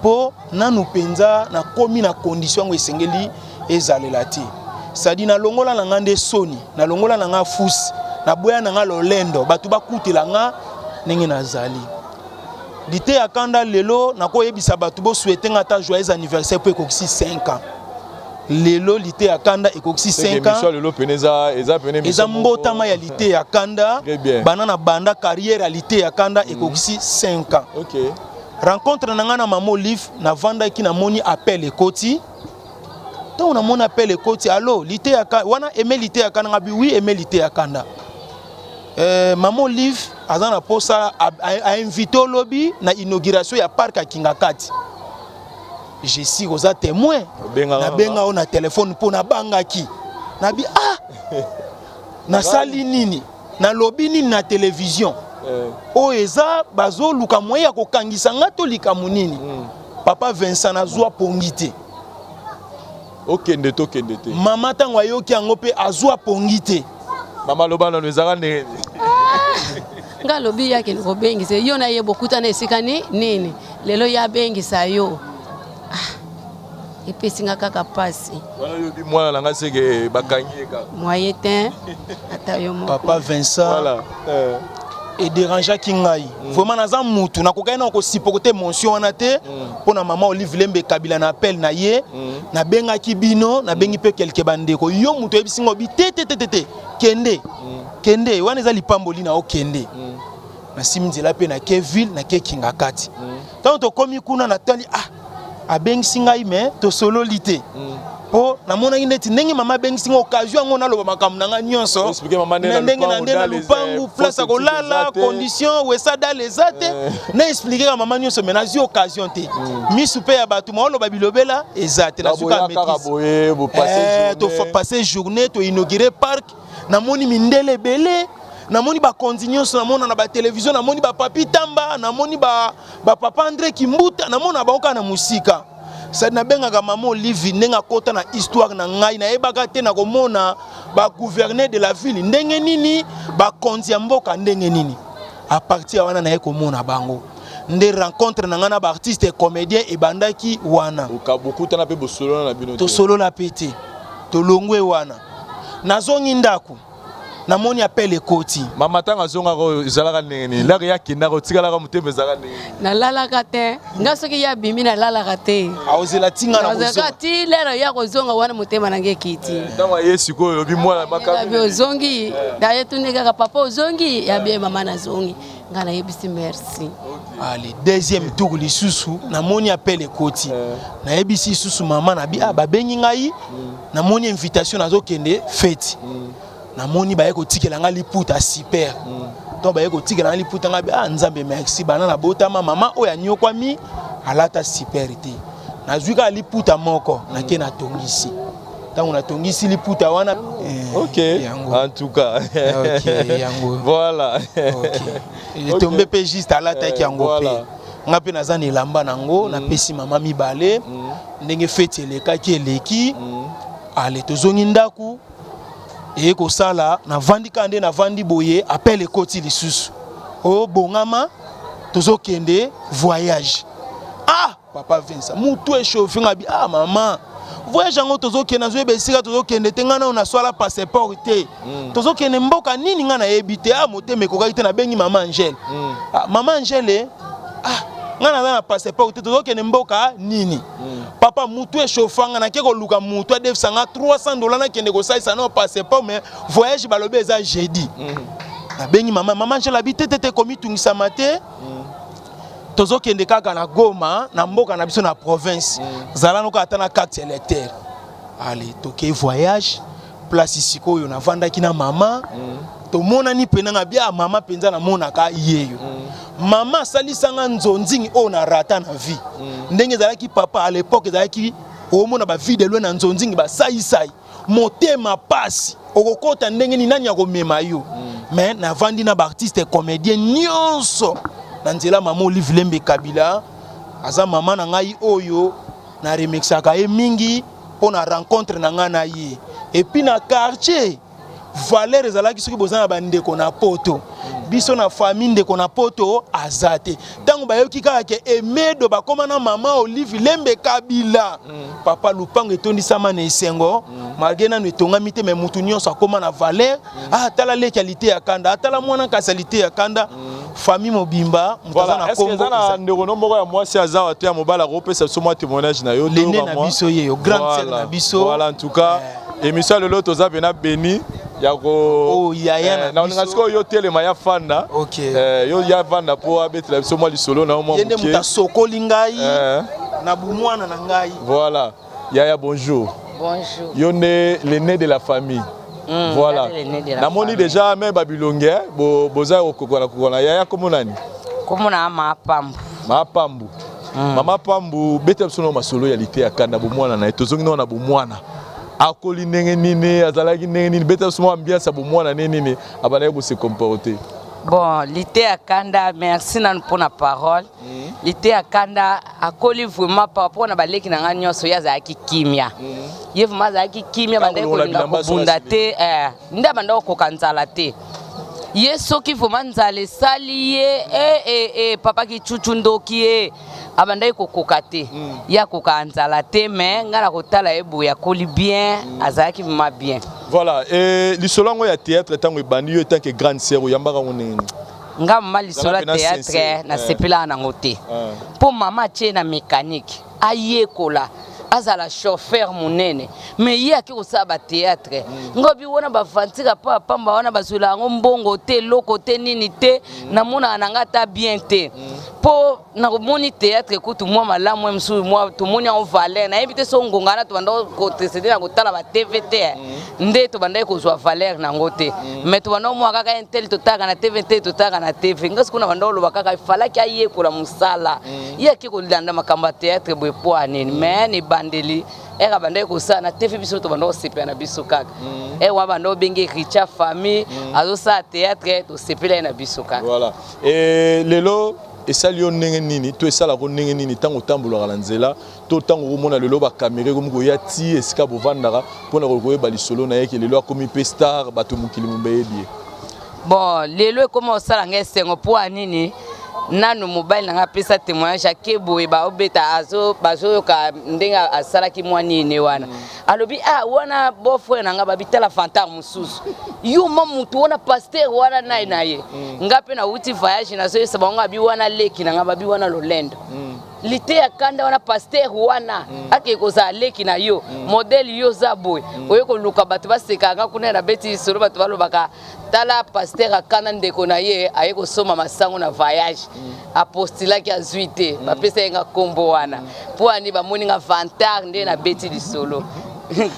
Po na nous penza na komi na condition esengeli ezalela te. Sadi na longola na ngande soni, na longola na nga fusi, na boya na nga lolendo, batu bakutela nga ndenge nazali. Lite ya kanda lelo na koyebisa batu bo souhaiter nga ta joyeux anniversaire pour ekokisi 5 ans. Lelo lite ya kanda ekokisi 5 ans. Lelo peneza eza mbotama ya lite ya kanda. Banana banda carrière ya lite ya kanda ekokisi 5 ans. OK. Rencontre na nga na Maman Olive na vanda ki na moni appel ekoti. Tant on a mon appel ekoti allo lite ya kanda wana aimé lite ya kanda ngabi oui aimé lite ya kanda. Maman Olive azana posa a invité au lobby na inauguration ya parc à Kingakati. Je suis aux témoin. Na benga on a téléphone pour na bangaki. Na bi na sali nini na lobby nini na télévision. O eza bazo luka moya ko kangisa ngato likamu nini. Papa Vincent azwa pongité. Okende te. Mama tango ayoki yango pe azwa pongité. Mama lobana nezaka ne. Nga lobi yake ni kobengisa yo na ye bokuta na esika nini lelo ya bengisa yo. Epesi nga kaka pasi. Wana yobi mwana langa seke bakangi ka. Moyen ata yo mo. Papa Vincent. Voilà. Et dérangeant kingai. Vraiment naza mutu na kokai na ko sipokote mention wana te pona Maman Olive Lembe Kabila na appel na ye na benga kibino na bengi pe quelque bandeko yo mutu ebisingo bi te kende wana eza lipamboli na okende na simnzela pe na Keville na Kingakati tant to komi kuna na tali abengi singai me to sololité po na mona ndeti ndenge mama bengi singa occasion ngo na loba makambo nanga nyonso ndenge na ndenge lupangu place ko lala condition wesa dalezate na expliquer ka mama nyonso mais na zi occasion te misu pe ya batu mo loba bilobela ezate la suka maîtrise to passer journée to inaugurer parc na moni mindele belé na moni ba continuous na mona na ba télévision na moni ba papi tamba na moni ba papa André Kimbuta na mona ba oka na musika. Ça na benga ka Maman Olive ndenga kota na histoire na ngai na ebaka te na komona ba gouverneur de la ville ndenge nini ba konzi ya mboka ndenge nini à partir wana na ekomona bango nde rencontre na ngana ba artiste et comédien e bandaki wana ukabukuta na pe bosolo na bino to solo la pété to longwe wana nazongi ndaku na moni appel ekoti mama tanga zonga ko zalaka nini la ya kinda ko tikala ka muteme zalaka nini na lalaka te nga soki ya bimi na lalaka te aozela tinga na kozonga ti lero ya kozonga wana mutema nange kiti tanga yesu ko yobi mwana makabi ya ozongi da yetu ndeka papa ozongi ya bien mama na zongi nga na yebisi merci. Allez, deuxième tour lisusu na moni appel ekoti na yebisi susu mama na bi ba bengi ngai na moni invitation nazo kende fête na moni ba yeko tikela nga liputa super to ba yeko tikela nga liputa nga nzambe merci bana na botama mama oya nyokwami alata superité na zwika liputa moko na ke na tongisi tango na tongisi liputa wana OK en tout cas OK yango voilà OK tombe pe juste alata ki yango pe nga pe nazana elamba nango na pesi mama mibale ndenge fete elekaki eleki ale tozongi ndaku et ko sala na vandi kande na vandi boye appel ekoti lisusu o bongama tozo kende voyage papa Vincent mutu échauffé ngabi maman voyage ngo tozo kende zo besika tozo kende tengana na swala passeport te tozo kende mboka nini nga na yebite moteme ko kakite na bengi mama Angèle mama Angèle ngana na passeport te tozo kende mboka nini papa mutu échauffanga na keko luka mutu a defsanga $300 na kende ko saisa na passeport mais voyage balobe eza jeudi na bengi mama Angèle habite tete komi tungisa mate tozo kende kaka na Goma na mboka na biso na province zala no ka na carte électeur allez toke voyage place ici ko yo na vanda ki na mama to mona ni penanga bia mama penza na mona ka yeyo mama salisanga nzonzingi o na rata na vie ndenge zalaki papa à l'époque zalaki o mona ba vie de loin na nzonzingi ba sai motema pasi okokota ndenge ni nani ya komema yo mais na vandi na ba artiste et comédien nyonso na nzela Maman Olive Lembe Kabila aza mama na ngai oyo na remixaka e mingi pona rencontre na nga na ye et puis na quartier valeur ezalaki soki bozana bandeko na poto biso na famille ndeko na poto azate tango bayoki kaka ke emedo bakoma na mama Olive Lembe Kabila papa lupango etondisama na esengo malgré nanu etongami te mais mutu nyonso akoma na valeur atala le qualité ya kanda atala mwana qualité ya kanda famille mobimba mutaza na Congo. Est-ce que ça ndeko nomoko ya mwasi azawa te ya mobala ko pesa so moi témoignage na yo lene na biso ye yo grande sœur na biso. Voilà, en tout cas émission le loto za bena béni yako yaya na olinga siko yo telema ya fanda yo ya vanda po abetela biso mwa lisolo na mo yende muta sokoli ngai na bumwana na ngai. Voilà, yaya bonjour. Bonjour. Yo né l'aîné de la famille. Voilà. Namoni déjà mais babilonge boza okokona yaya komonani. Komona mapambu. Mapambu. Mama pambu beta biso no masolo ya lité ya kanda bomwana na etozongi na bomwana. Akoli ndenge nini azalaki ndenge nini beta biso ambiance bomwana nini abana yebo se comporter. Bon, lité à Kanda, merci pour la parole. Lité à Kanda, a collé vraiment par rapport à baleki na nganyos soya za kimia. Ye vraiment za kimia bande ko linga bundate nda banda ko kanzala te. Ye soki vraiment nzale saliye papa ki chuchundoki abanda ko kokate. Ya ko kanzala te mais ngala ko tala ebu ya koli bien azaki vraiment bien. Voilà, et l'isolo ya théâtre tango bandi yo tant que grande sœur yambaka ngone. Nga mama lisola théâtre na sepela na ngote. Po mama tie na mécanique ayekola azala chauffeur munene mais ye aki kosaba théâtre ngobi wona bafantika pa pamba wana bazula ngo mbongo te loko te nini te na mona nanga ta bien te po na moni théâtre kutu mwa malamu msu mwa tumoni en valeur na invité so ngongana to bando ko tcd na kotala ba TVT nde to banda ko zwa valeur na ngote mais to bando mwa kaka intel to taka na TVT to taka na TV ngasi kuna bando lo bakaka ifala ki aye ko la musala ye ki ko landa makamba théâtre boy po anene mais ni bandeli era banda ko sana TV biso to bando sepe na biso kaka wa bando bengi richa famille azo sa théâtre to sepela na biso kaka. Voilà, et lelo et ça lion ndenge nini to esala ko ndenge nini tango tambulo la nzela to tango ko mona lelo ba caméra ko mko yati esika bovandaka pona ko koyeba lisolo na yeke lelo akomi pe star bato mukili mumbeyebi. Bon lelo comme osala ngesengo po anini nanu mobile nga pesa témoignage akebo ba obeta azo bazo ka ndenga asala ki mwani ne wana alobi wana bofre nga babitala fantare mususu yo mamutu wana pasteur wana naye ngape na uti voyage na so sabanga bi wana leki nga babi wana lolendo lité ya kanda wana pasteur wana ake koza leki na yo modèle yo zaboy oyeko luka bato baseka nga kuna na beti solo bato balobaka tala pasteur akana ndeko na ye ayeko soma masango na voyage apostila ki azuite bapesa nga kombo wana po ani bamoni nga vantar nde na beti di solo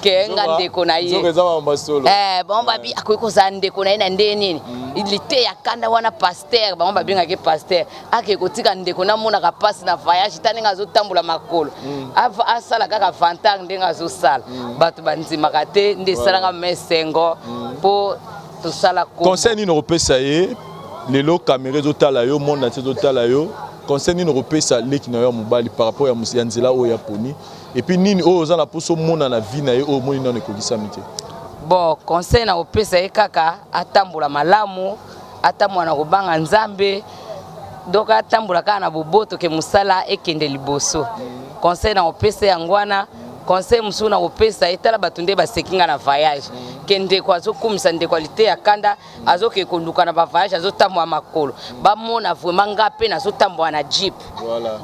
ke nga ndeko na ye bon babi akoyeko za ndeko na ye na nde nini lité ya kanda wana pasteur bango babinga ke pasteur ake kotika ndeko na mona ka passe na voyage tani nga zo tambula makolo asala kaka vantar nde nga zo sala bato banzimaka te nde salanga mesengo po to sala ko conseil ni no pesa ye lelo caméra zo tala yo monde entier zo tala yo conseil ni no pesa leki na yo mobali par rapport ya nzela o ya poni et puis nini o za na poso mona na vie na ye o moni na ne kokisa mite. Bon conseil na opesa ye kaka atambula malamu atamwana kobanga nzambe donc atambula kana na boboto ke musala ekende liboso conseil na opesa yangwana conseil musu na opesa etala batunde basekinga na voyage kende kwa zo kumisa nde qualité ya kanda azo ke konduka na ba voyage azo tamwa makolo ba mona vraiment ngape na zo tambwa na jeep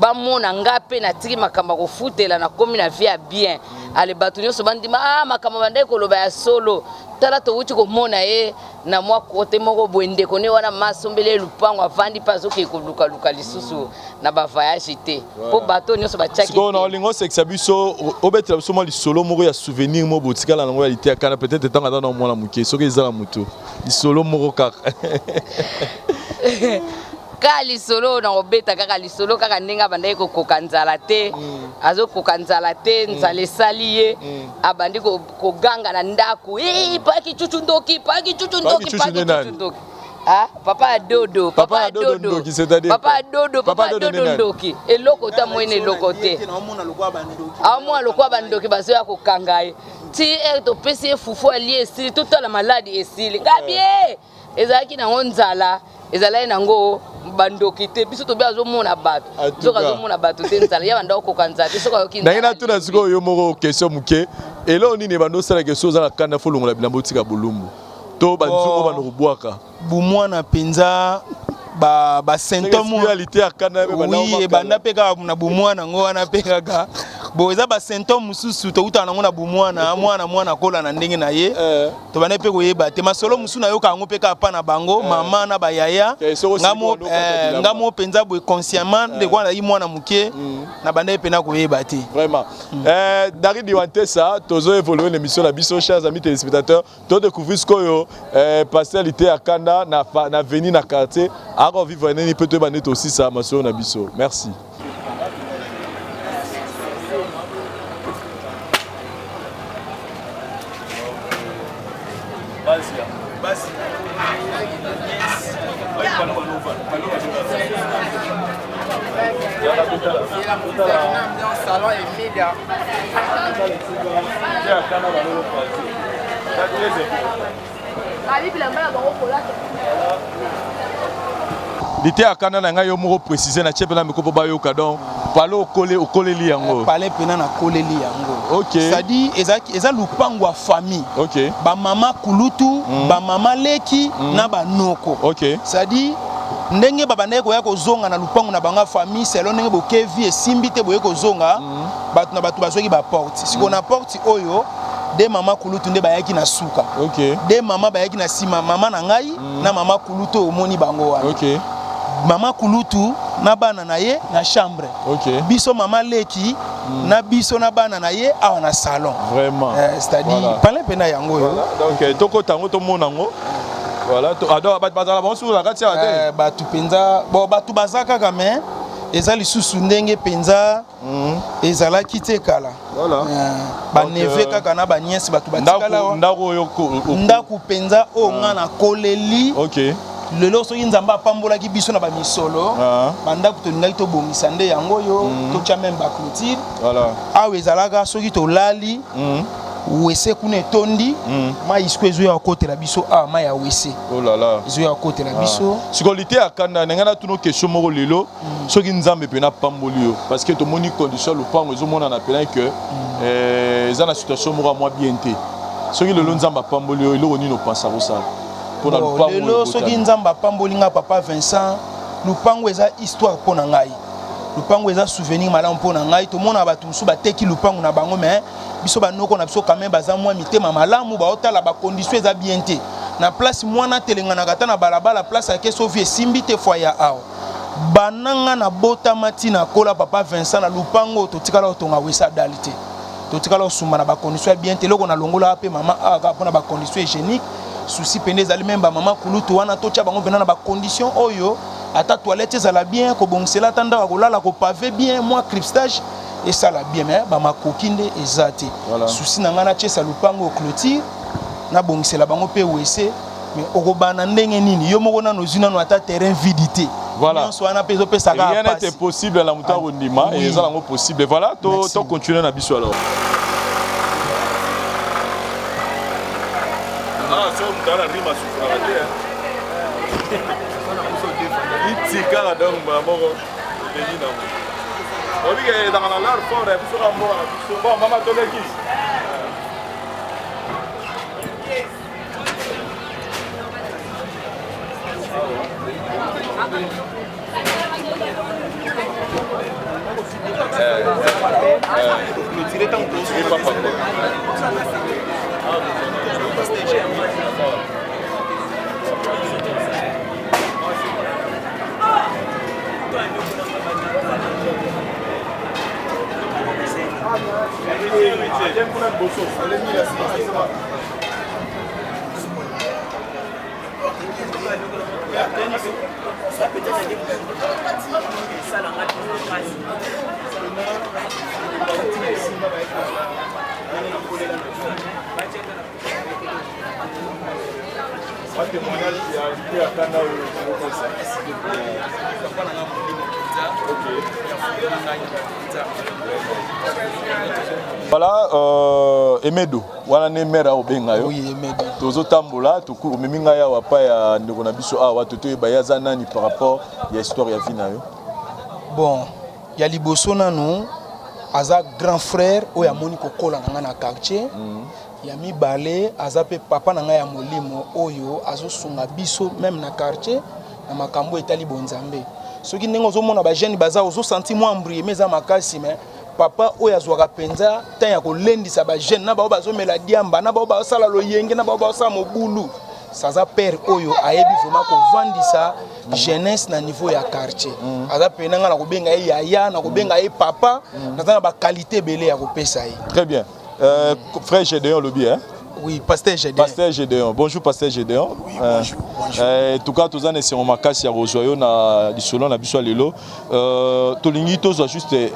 ba mona ngape na tiki makamba ko futela na komi na vie bien ale batunyo so bandima makamba bande ko loba ya solo tala to uchi ko mona na mwa kote moko bwende ko ne wana masombele lupango avandi pazo ke konduka luka lisusu na ba voyage te po bato nyoso ba chaki ko na olingo sexa biso obetela biso mwa lisolo moko ya souvenir mo botikala na ngo ya lité kana peut-être tanga dans mwana muke soki ezala mutu lisolo moko kaka kali solo na obeta kaka lisolo kaka ndinga bandai ko kokanzala te azo kokanzala te nzale saliye abandi ko ganga na ndaku paki chuchundoki Ah, papa dodo, Papa dodo ndoki, c'est-à-dire papa dodo ndoki. Eloko ta moine lokote. Aomwa lokwa bandoki bazo ya kokanga ye. Ti to pesi fufu ali esili toute la maladie esili. Ngabie. Ezalaki na nzala, ezalaki nango bandoki te biso to biazo mona bato. Zoka zo mona bato te nzala ya banda kokanza te soka yoki. Ndangina tuna siko yo moko question muke. Elo nini bando sala question za kanda folongo la bilambo tika bolumbu. To banzuko banobwaka. Bumwana penza ba symptôme réalité akana be bana oui banda peka na bumwana ngo wana peka ga bo eza ba symptôme mususu to uta na bumwana mwana kola na ndenge na ye to bana pe koyeba te masolo musu na yo ka ngo peka pa na bango mama na bayaya ngamo penza bo consciemment de kwa na mwana muke na banda pe na koyeba te vraiment Dari Diwantesa tozo évoluer l'émission la biso chers amis téléspectateurs to découvrir ce que pastoralité akanda na venir na quartier alors vivre nini peut te banet aussi ça masolo na biso merci. Salon Emilia. L'été à Canada n'a yo moko préciser na chepela mikopo ba yo kadon palo okole li yango pale pena na kole li yango OK ça dit eza lupango famille OK ba mama kulutu ba mama leki na ba noko OK ça dit ndenge baba ndeko ya kozonga na lupango na banga famille selon ndenge bokevi esimbi te boye kozonga batu na batu bazoki ba porte siko na porte oyo de mama kulutu nde bayaki na suka OK de mama bayaki na sima mama na ngai na mama kulutu omoni bango wana OK mama kulutu na bana na ye na chambre OK biso mama leki na biso na bana na ye awa na salon vraiment c'est-à-dire voilà. Parler pena yango donc toko tango to monango voilà to ado bazala bon sur la katia te batu penza bon batu bazaka quand même eza lisusu ndenge penza ezalaki te kala voilà ba neve kaka na ba nièce batu batikala ndako penza o nga na koleli OK lelo soki nzamba apambolaki biso na bamisolo bandako tolingaki tobongisa nde yango oyo totya meme baclotire awa ezalaka soki tolali wese kuna etondi mai isiko ezoya kokotela biso awa mai ya wese ezoya kokotela biso sikolité akanda ndenge na tuno question moko lelo soki nzambe mpe na pamboli yo parce que tomoni condition lopango ezomonana mpena ke eza na situation moko mwa bien te soki lelo nzambe apamboli yo eloko nini opensa kosala lelo soki nzambe apamboli nga papa Vincent lupango eza histoire mpo na ngai lupango eza souvenir malamu mpo na ngai tomona bato mosusu bateki lupango na bango mais biso banoko na biso quand même baza mwa mitema malamu baotala bacondition eza bien te na place mwana telenganaka ta na balabala place ake sofi esimbi te fwa ya awa bananga na botama ntina kola papa Vincent na lupango totikala otonga wesa dali te totikala osumba na bacondition ya bien te eloko na longola mpe mama aka mpona bacondition hygiénique souci pende ezali même ba mama kulutu wana totya bango mpena na bacondition oyo ata toilette ezala bien kobongisela ata ndako kolala kopave bien mwa cripstage esala bien mais bamakoki nde eza te souci na ngai natyesa lupango clôture nabongisela bango mpe wese mais okobana ndenge nini yo moko nano ozwi nano ata terrain vide te voilà wana mpe ezopesaka rien n'était possible na moto akondima et eza nango possible voilà to continuer na biso alors so mutana rima sufra te itika donc mamo deni na obi ke dans la lar fort et biso rambo na biso bon mama toleki Voilà, Emedo, wana ne mera obenga yo. Oui, Emedo. Tozo tambola, tuku omeminga ya wapa ya ndeko na biso awa toto ebayaza nani par rapport ya histoire ya vie na yo. Bon, ya liboso nanu aza grand frère oyo amoni kokola na nga na quartier. Ya mibale aza pe papa na nga ya molimo oyo azosunga biso même na quartier na makambo etali bonzambe. Soki ndenge ozomona ba jeune baza ozo senti moi embrouillé mais za makasi mais papa oyo azwaka penza tan ya kolendisa ba jeune na bao bazomela diamba na bao basala loyenge na bao basala mobulu. Saza père oyo ayebi vraiment kovandisa jeunesse na niveau ya quartier. Aza penanga na kobenga ye yaya na kobenga ye papa na ba qualité belé ya kopesa ye. Très bien. Frère Gédéon Lobby, hein? Oui, Pasteur Gédéon. Pasteur Gédéon. Bonjour Pasteur Gédéon. Oui, bonjour. En tout cas, tous les gens sont makasi ya rojoyo na disolo na biso lelo. Tolingi tozo juste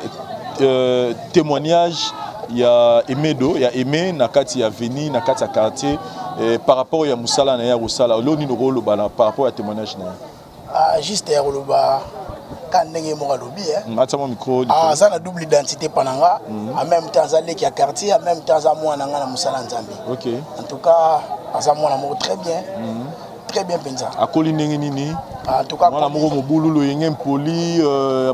témoignage ya Emedo, ya Aimé na kati ya Veni na kati ya quartier par rapport ya musala na ya rosala. Lo ni rolo bana par rapport à témoignage na. Ah juste ya roloba quand ndenge mo lobi Matama micro. Ah ça na double identité pananga en même temps ça leki ya quartier en même temps ça moi na nga na musala nzambe. OK. En tout cas ça moi na mo très bien. Très bien penza. Akoli ndenge nini? En tout cas mwana moko mobulu lo yenge mpoli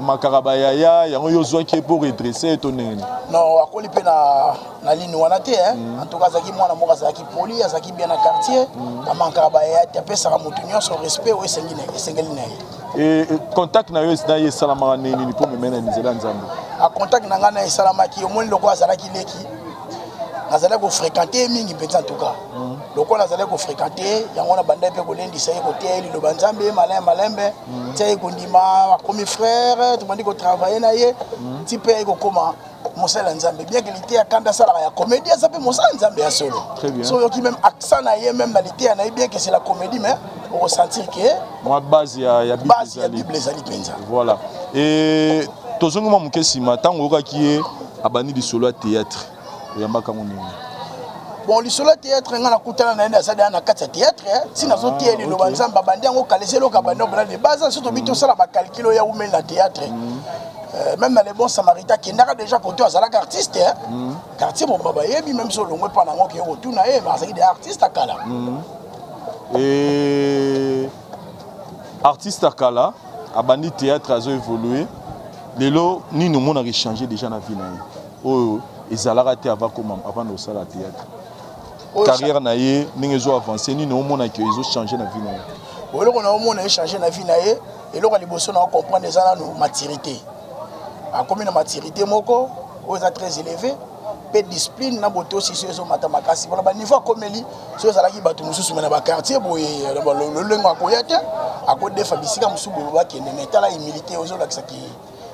makaraba yaya yango yo zwaki pour redresser to ndenge. Non akoli pe na ligne wana te en tout cas zaki mwana moko azaki poli azaki bien na quartier amakaraba yaya te pesa ka mutu nyonso respect o esengeli na ye. Et contact na yo na ye salama nini pour me mener nzela nzambe. A contact na nga na salama ki omoni loko azalaki leki nazalaki ko fréquenter mingi penza en tout cas. Loko nazalaki ko fréquenter yango na banda pe ko lendi sai ko teli lo banzambe malembe tsayi ko ndima comme frère tu mandi ko travailler na ye type ko koma mosala nzambe bien que l'ité ya kanda sala ya comédie ça peut mosala nzambe ya solo. Très bien. So yoki même accent na ye même na l'ité na bien que c'est la comédie mais on ressentir que moi base ya Bible ezali penza. Voilà. Et tozongo ma mukesi matango okaki abani di solo théâtre. Yambaka monini. Bon, le solo théâtre, on a coupé la nana, ça dans quatre théâtre. Si nous avons tiré le banzam, babandi, on a calé le cabano, de base, surtout tout ça, la calculo ya ou mais la théâtre. Même dans les bons samaritains qui n'ont déjà côté à la artiste, quartier mon baba yebi même sur le mot pendant que on tourne mais c'est des artistes à Kala. Et artiste à Kala, abandi théâtre a évolué. Lelo ni nous mon a changé déjà na vie na. Oh, ezalaka te avant de faire la théâtre. Carrière na ye ninge zo avancer ni no mona que ils ont changé na vie na. Bon, on a mona changé na vie na ye et là on liboso na comprendre ça na maturité. A combien de maturité moko, aux très élevé, peu de discipline na boto si so matamakasi pour ba niveau comme li, so ça la ki batu mususu na ba quartier boye le lengo akoyate, a ko defa bisika mususu ba ki ne metala humilité aux autres qui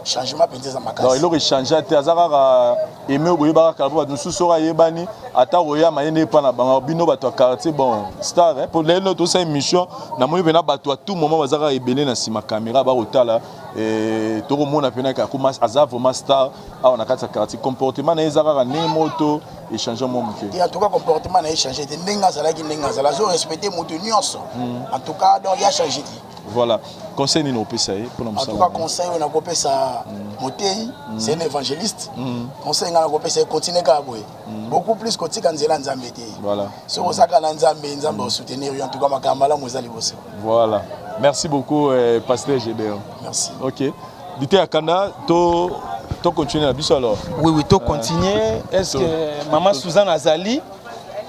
changement penza za makasi. Non, il aurait changé te azaka aimer boye ba ka ba mususu so yebani ata roya mayene pa na bango bino bato quartier bon star pour les autres ça émission na moyi bena bato à tout moment bazaka ebele na sima caméra ba otala et tout le monde a pena ka kuma azava vraiment star a on a kata quartier comportement na ezaka ne moto et changement mon et en tout cas comportement na changé de ndinga zala zo respecter moto nyonso en tout cas donc il a changé. Voilà conseil ni no pesa pour nous. En tout cas conseil on a copé ça Motei c'est un évangéliste conseil ngana copé ça continuer ka boye beaucoup plus kotika nzela nzambe te. Voilà so osaka na nzambe soutenir en tout cas makambala mozali bosse. Voilà merci beaucoup pasteur Gédéon. Merci. OK dité akanda to continuer na biso alors. Oui to continuer est-ce que maman Suzanne Azali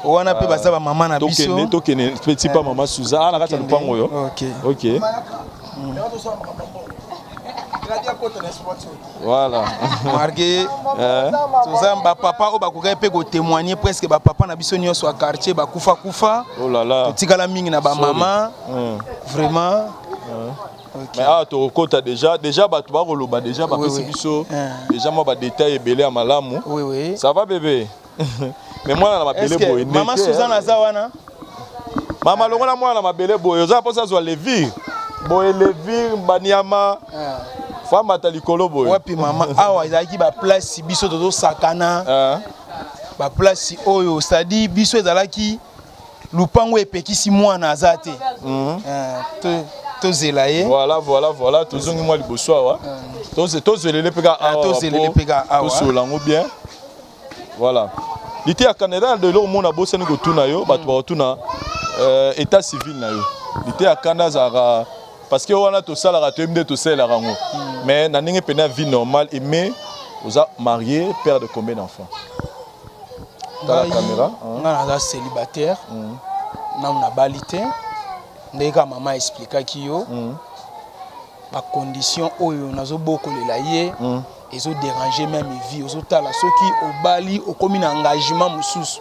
on a peu basaba maman na biso to petit pas maman Suzanne na kata lupango yo. OK. Voilà. Marqué Suzanne ba papa o ba ko pe ko témoigner presque ba papa na biso nyonso a quartier ba kufa. Oh là là. Tikala mingi na ba maman. Vraiment. Mais ah to kota déjà bato ba koloba déjà ba pesi biso déjà moi ba détail ebele ya malamu. Oui. Ça va bébé? Mais moi na mabele boy. Maman Suzanne Azawana. Mama longola moi na mabele boy. Oza posa zo levir. Boy levir baniama. Femme atalikolo boy. Ouais puis maman awa ezaki ba place biso toto sakana. Ba place oyo c'est-à-dire biso ezalaki lupango epekisi mwana aza te tozela ye voilà tozongi mwa liboso awa tozelele mpeka awa tosolango bien voilà lite ya Canada de eloko mona bosani kotuna yo bato bakotuna état civil na yo lite ya kanda azalaka parce que wana tosalaka toyebi nde tosalelaka yango mais na ndenge pene ya vie normale aimé oza marié père de combien d'enfants dans la caméra nga naza célibataire nanu na bali te ndenge ka mama explikaki yo bacondition oyo nazobokolela ye ezodéranger même vie ozotala soki obali okomi na engagement mosusu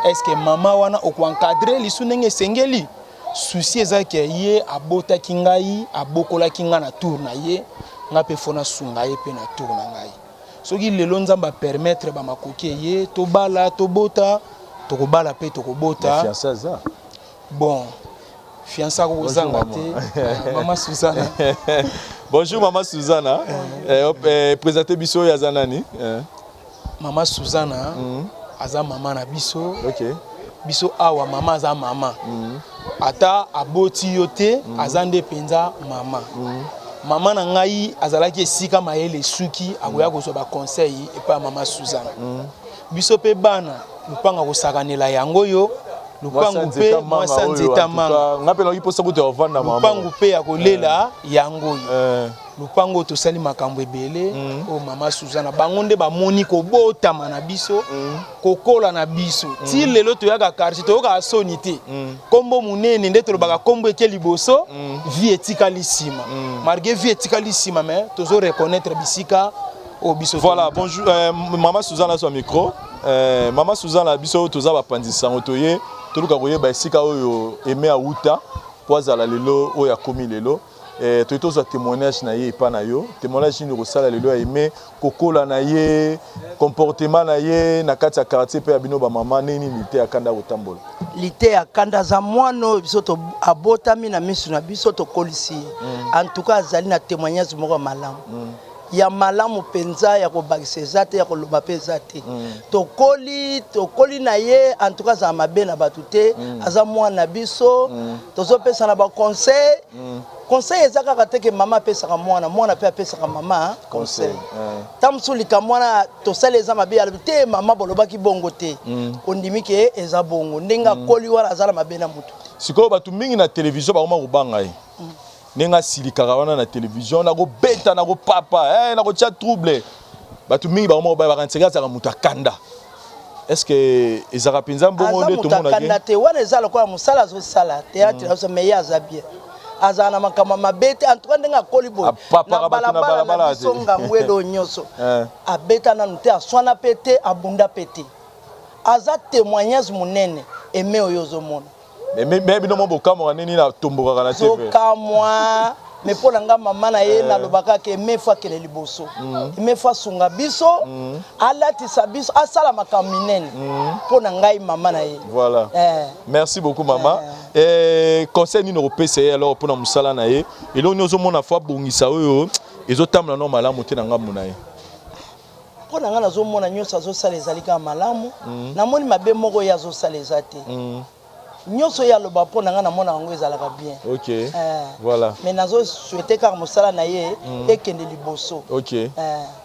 est-ce que mama wana okoencadre lisu ndenge esengeli souci ezaki ye abotaki ngai abokolaki nga na tour na ye nga mpe fona sunga ye mpe na tour na ngai soki lelo nzambe apermettre bamakoki ye tobala tobota tokobala mpe tokobota bon fiança kozanga te mama Suzana. Bonjour maman Suzana. Présentez biso ya zanani. Mama Suzana aza mama na biso. OK. Biso awa mama aza mama. Ata aboti yote azande penza mama. Mama na ngai azalaki esika mayele suki akoya kozwa ba conseil epa mama Suzana. Biso pe bana lupanga kosakanela yango yo. Lupangu pe mwasa nzeta manga ngape na kiposa kuto ovanda mama lupangu pe ya kolela yango lupangu tosali makambo ebele o mama Suzana bango nde bamoni kobotama na biso kokola na biso ti lelo toyaka quartier toyoka soni te kombo munene nde tolobaka kombo eke liboso vie etikali sima malgré vie etikali sima mais tozo reconnaître bisika o biso. Voilà, bonjour maman Suzana sur micro. Maman Suzana biso toza bapandisa ngotoye toluka koyeba esika oyo aimé auta poazala lelo oyo akomi lelo toza témoignage na ye epa na yo témoignage ni kosala lelo ya aimé kokola na ye comportement na ye na kati ya quartier pe ya bino ba mama nini lite ya kanda kotambola lite ya kanda za mwano biso to abotami na misu na biso to kolisi en tout cas azali na témoignage moko malamu ya malamu penza ya kobakisa ezate ya koloba pe ezate tokoli na ye en tout cas za mabe na bato te aza mwana biso tozopesa na ba conseil conseil ezaka kaka teke mama apesaka mwana pe apesaka mama conseil tamsulika mwana tosala eza mabe ya te mama bolobaki bongo te ondimi ke eza bongo ndenga koli wana azala mabe na mutu sikoyo bato mingi na télévision bakoma kobanga ye nenga silikaka wana na télévision nako beta nako papa nako tia trouble batu mingi ba mo ba bakantseka za mutu akanda est-ce que ezaka penza mbongo nde to mona ke akanda te wana ezala kwa musala zo sala théâtre aso meya azabia azana makama mabete en tout cas ndenga kolibo na balabala songa ngwelo nyoso abeta na nute aswana pete abunda pete aza témoignage munene aimé oyozo mona mais bino mo bokamwa nini na tomboka na TV bokamwa mais pour nga mama na ye na lobaka ke mefa kele liboso mefa sunga biso alati sabiso asala makaminene pour ngai mama na ye voilà merci beaucoup maman conseil ni no pese alors pour na musala na ye elo nyozo mona fois bongisa oyo ezotamla no malamu te na ngambu na ye pour nga nazo mona nyoso azosala ezalika malamu na moni mabe moko ya azosala ezate nyonso ya loba po nanga na mona ngo ezalaka bien. OK. Voilà. Mais nazo souhaiter car mosala na ye ekende liboso. OK.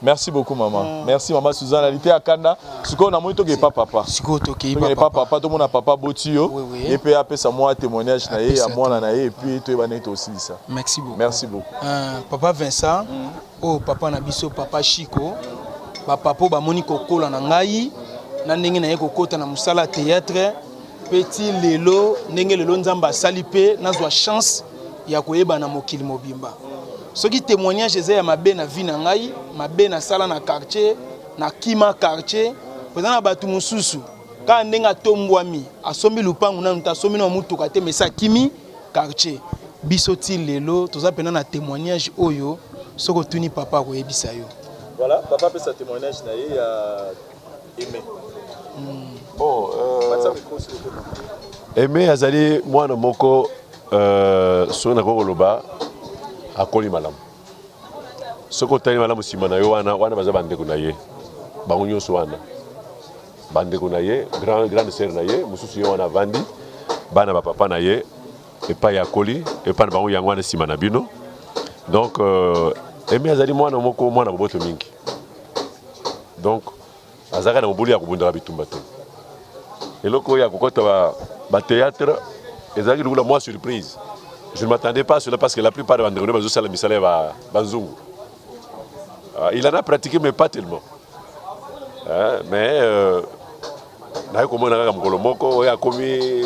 Merci beaucoup maman. Merci maman Suzana lité akanda. Siko na monito ke papa. Siko to ke papa to mona papa botio et puis après ça moi témoignage na ye ya mwana na ye et puis to ebana to aussi ça. Merci beaucoup. Merci beaucoup. Papa Vincent, oh papa na biso papa Chico. Ba papa ba moni kokola na ngai na ndenge na ye kokota na musala théâtre. Petit lelo ndenge lelo nzamba salipe nazwa chance ya koyeba na mokili mobimba soki témoignage eza ya mabe na vie na ngai mabe na sala na quartier na kima quartier pezana batu mususu ka ndenga tombwami asombi lupangu na nta asombi na mutuka te mesa kimi quartier biso ti lelo toza pena na témoignage oyo soko tuni papa koyebisa yo voilà papa pe sa témoignage na ye ya aimé. Bon, Aimé azali mwana moko sur na koloba akoli malamu. Soko tani malamu sima na yo wana baza bande kuna ye. Bango nyonso wana. Bande kuna ye, grande sœur na ye, mususu yo wana vandi. bana ba papa na ye et pas yakoli et pas bango yango na sima na bino. Donc emi azali mwana moko mwana boboto mingi. Donc azaka na mobuli ya kubundaka bitumba te. Eloko ya kokota ba théâtre ezaki lukula moi surprise. Je ne m'attendais pas à cela parce que la plupart des bandéronnés bazo sala misala ba banzungu. Il en a pratiqué mais pas tellement. Mais na ko mona kaka mokolo moko ya komi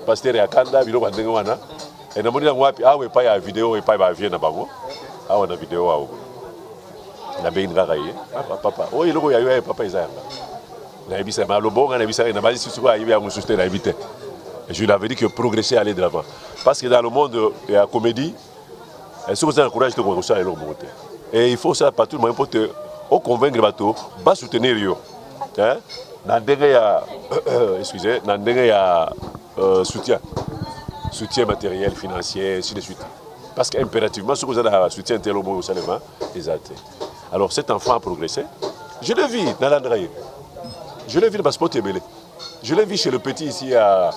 pasteur ya kanda biloko ndenge wana. Et na moni ngwapi awe pa ya vidéo et pa ba vie na bango. Awa na vidéo awo. Na be ngaka ye. Papa. Oh iloko ya yo papa izanga. Na ebisa ma lobonga na ebisa na basi susu ayibi ya mususte na ebite. Je lui avais dit que progresser aller de l'avant. Parce que dans le monde de la comédie, il faut avoir le courage de construire les monter. Et il faut ça partout le pour te convaincre les bateaux, pas soutenir yo. Hein? Excusez, il y a soutien matériel, financier, ainsi de suite. Parce qu'impérativement, ce que vous avez un soutien tel au monde les athées. Alors cet enfant a progressé. Je le vis dans l'Andraïe. Je le vis dans le sport Tébélé. Je l'ai vu chez le petit ici à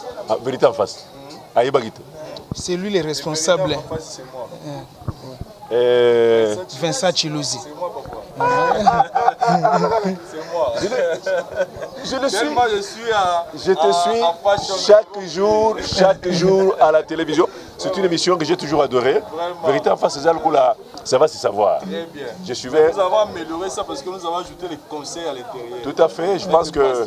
Vérité en face, à Ibagite. C'est lui le responsable. Vincent Chilouzi. C'est moi, papa. C'est moi. Je le suis. Je te suis chaque jour à la télévision. C'est une émission que j'ai toujours adorée. Vérité en face, ça va se savoir. Très bien. Je suivais. Nous avons amélioré ça parce que nous avons ajouté les conseils à l'intérieur. Tout à fait. Je pense que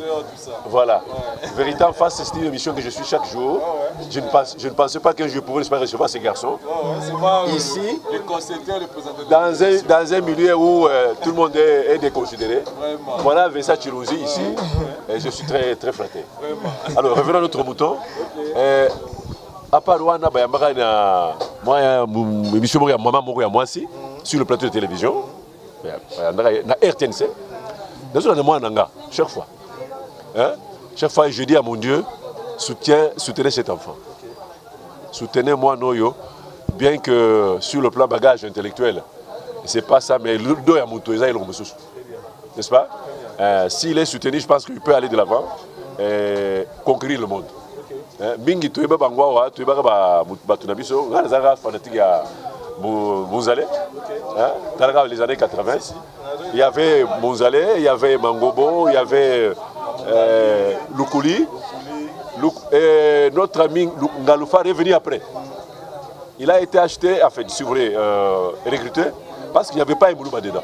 voilà. Ouais. Vérité en face, c'est une émission que je suis chaque jour. Ouais. Je ne pensais pas qu'un jour je pourrais recevoir ces garçons. Ouais. Ici, les concepteurs, les présentateurs. Dans un milieu où tout le monde est déconsidéré. Vraiment. Voilà Vincent Chilouzi ici. Et je suis très très flatté. Vraiment. Alors revenons à notre mouton. À part Wana, il y a une émission de maman sur le plateau de télévision, na RTNC. Chaque fois. Hein? Chaque fois, je dis à mon Dieu, soutenez cet enfant. Soutenez-moi, Noyo, bien que sur le plan bagage intellectuel, ce n'est pas ça, mais le dos est à mon tour, n'est-ce pas? S'il est soutenu, je pense qu'il peut aller de l'avant et conquérir le monde. Mingi tueba bangwa tueba ba batuna biso ngana zaka fanatique ya Mouzalé dans les années 80 il y avait Mouzalé, il y avait Mangobo, il y avait Lukuli et notre ami Ngaloufa est venu après. Il a été acheté, enfin si vous voulez recruté parce qu'il n'y avait pas un Moulouba dedans.